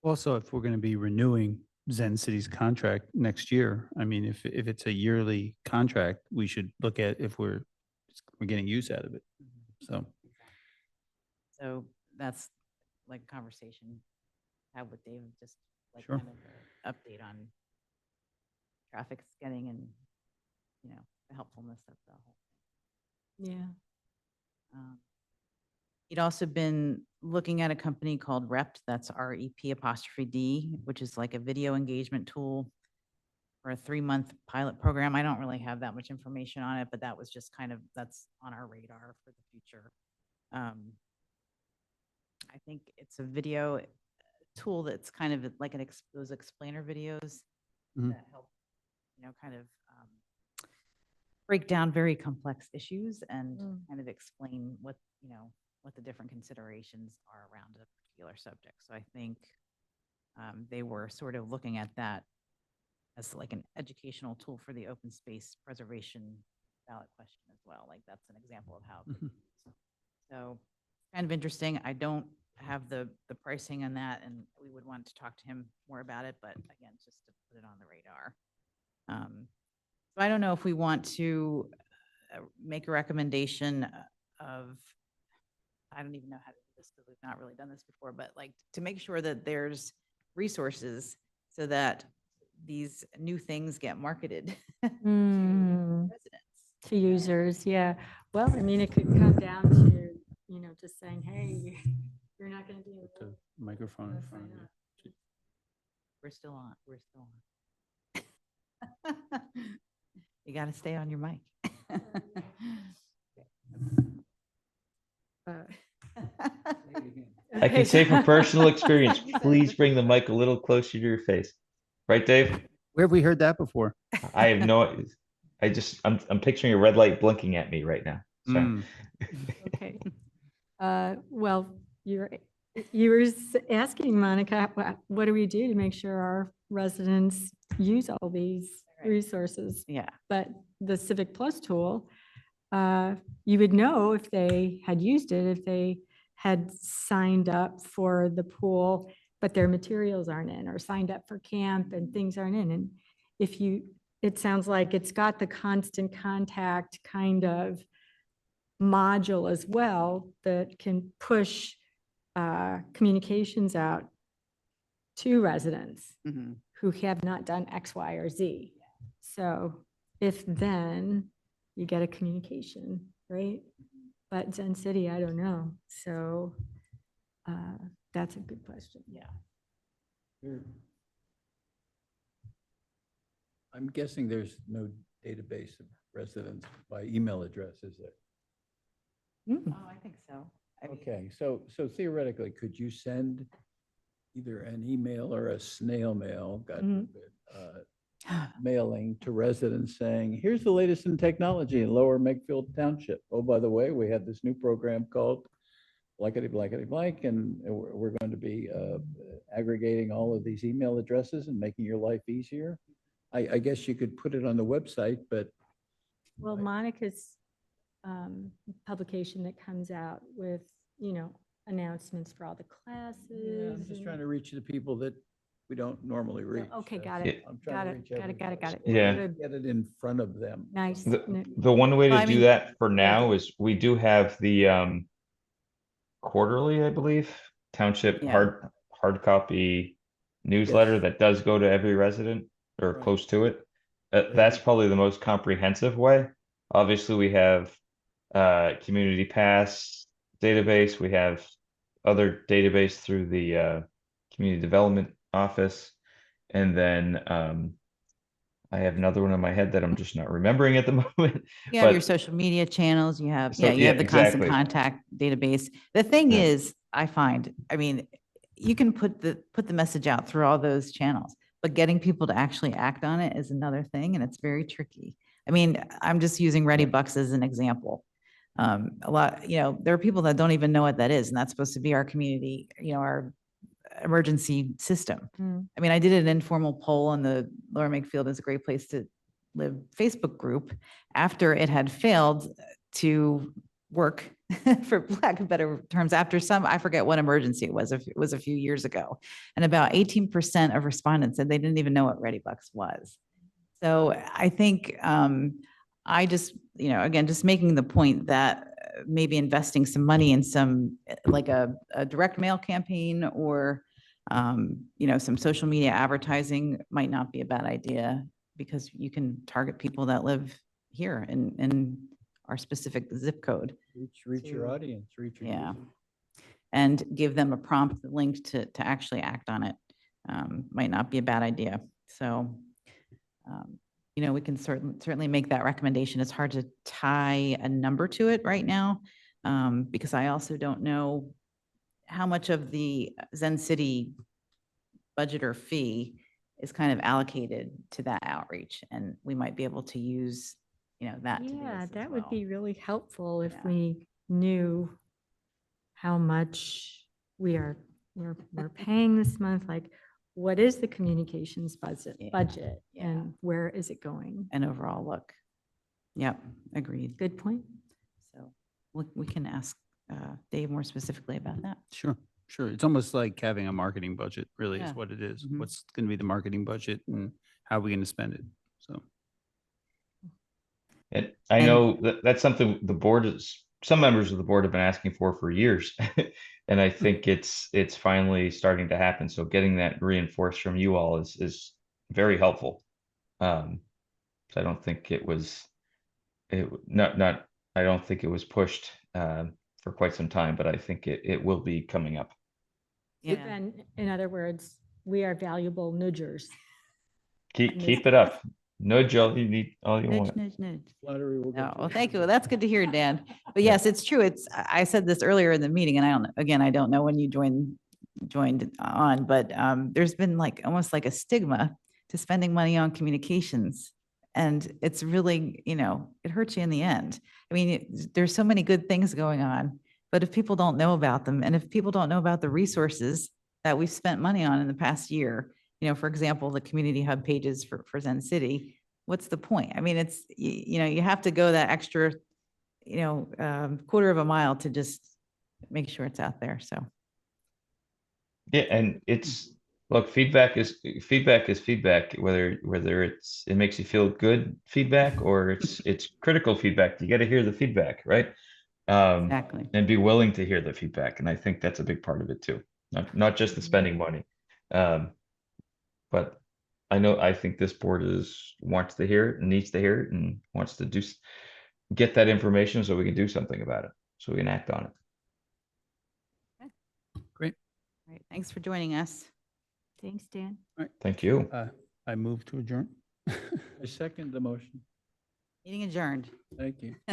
Also, if we're going to be renewing Zen City's contract next year, I mean, if it's a yearly contract, we should look at if we're getting use out of it. So, So that's like a conversation I have with David, just like Sure. kind of an update on traffic getting and, you know, the helpfulness of the whole. Yeah. Um, He'd also been looking at a company called REPT, that's REP', which is like a video engagement tool for a 3-month pilot program. I don't really have that much information on it, but that was just kind of, that's on our radar for the future. I think it's a video tool that's kind of like those explainer videos Mhm. that help, you know, kind of break down very complex issues and Mm. kind of explain what, you know, what the different considerations are around a particular subject. So I think they were sort of looking at that as like an educational tool for the open space preservation ballot question as well. Like that's an example of how. it could Mhm. be used. So kind of interesting. I don't have the pricing on that, and we would want to talk to him more about it. But again, just to put it on the radar. So I don't know if we want to make a recommendation of, I don't even know how to do this because we've not really done this before, but like to make sure that there's resources so that these new things get marketed to Mm. residents. To users, yeah. Well, I mean, it could come down to, you know, just saying, hey, you're not going to be able Put to. the microphone in Yes, I front of know. you. We're still on. We're still on. You got to stay on your mic. Uh, I can say from personal experience, please bring the mic a little closer to your face. Right, Dave? Where have we heard that before? I have no, I'm picturing a red light blinking at me right now. Sorry. Mm. Okay. Well, you were asking, Monica, what do we do to make sure our residents use all these Right. resources? Yeah. But the CivicPlus tool, you would know if they had used it, if they had signed up for the pool, but their materials aren't in, or signed up for camp and things aren't in. And if you, it sounds like it's got the constant contact kind of module as well that can push communications out to residents Mhm. who have not done X, Y, or Z. So if then you get a communication, right? But Zen City, I don't know. So that's a good question. Yeah. I'm guessing there's no database of residents by email address, is there? Mm. Oh, I think so. I mean, Okay, so theoretically, could you send either an email or a snail mail, God Mhm. forbid, mailing to residents saying, here's the latest in technology in Lower Makefield Township. Oh, by the way, we have this new program called blankety blankety blank, and we're going to be aggregating all of these email addresses and making your life easier. I guess you could put it on the website, but Well, Monica's publication that comes out with, you know, announcements for all the classes. yeah, I'm just trying to reach the people that we don't normally reach. Okay, got That's- it. I'm trying Got to it, reach got it, got it, got it. everybody. Yeah. Good. Get it in front of them. Nice. The one way Well, to I do mean- that for now is we do have the quarterly, I believe, township Yeah. hard copy newsletter Yes. that does go to every resident or Right. close to it. That's probably the most comprehensive way. Obviously, we have community pass database. We have other database through the community development office, and then I have another one in my head that I'm just not remembering at the moment. You have your But social media channels, you have, So, yeah, you have yeah, the constant exactly. contact database. The thing Yeah. is, I find, I mean, you can put the message out through all those channels, but getting people to actually act on it is another thing, and it's very tricky. I mean, I'm just using Ready Bucks as an example. A lot, there are people that don't even know what that is, and that's supposed to be our community, our emergency system. Mm. I mean, I did an informal poll on the Lower Makefield is a great place to live Facebook group after it had failed to work, for lack of better terms, after some, I forget what emergency it was a few years ago. And about 18% of respondents said they didn't even know what ReadyBucks was. So I think I just, again, just making the point that maybe investing some money in some, like a direct mail campaign or, some social media advertising might not be a bad idea, because you can target people that live here in our specific zip code. Reach your audience, reach your Yeah. users. And give them a prompt link to actually act on it. Might not be a bad idea. So, we can certainly make that recommendation. It's hard to tie a number to it right now, because I also don't know how much of the Zencity budget or fee is kind of allocated to that outreach, and we might be able to use, that to do Yeah, this as that would well. be really helpful if Yeah. we knew how much we're paying this month, like what is the communications budget, Yeah. and where is it going? An overall look. Yep, agreed. Good point. So we can ask Dave more specifically about that. Sure, sure. It's almost like having a marketing budget, really Yeah. is what it is. Mhm. What's going to be the marketing budget and how are we going to spend it? So, And I And- know that that's something some members of the board have been asking for years. And I think it's finally starting to happen. So getting that reinforced from you all is very helpful. So I don't think it was, I don't think it was pushed for quite some time, but I think it will be coming up. Yeah, And in other words, we are valuable nudgers. Keep it up. Nudge all you need, all you nudge, want. nudge, nudge. Flattery will get Oh, you well, a thank you. hundred. Well, that's good to hear, Dan. But Yeah. yes, it's true. I said this earlier in the meeting, and I don't know when you joined on, but there's been like almost like a stigma to spending money on communications. And it's really, it hurts you in the end. I mean, there's so many good things going on, but if people don't know about them, and if people don't know about the resources that we've spent money on in the past year, for example, the community hub pages for Zencity, what's the point? I mean, it's, you have to go that extra, quarter of a mile to just make sure it's out there. So, Yeah, and look, feedback is feedback, whether it makes you feel good feedback or it's critical feedback. You got to hear the feedback, right? exactly. And be willing to hear the feedback. And I think that's a big part of it too. Not just the spending money. But I think this board wants to hear it and needs to hear it and wants to get that information so we can do something about it, so we can act on it. great. All right. Thanks for joining us. Thanks, Dan. Thank you. I move to adjourn. I second the motion. Meeting adjourned. Thank you.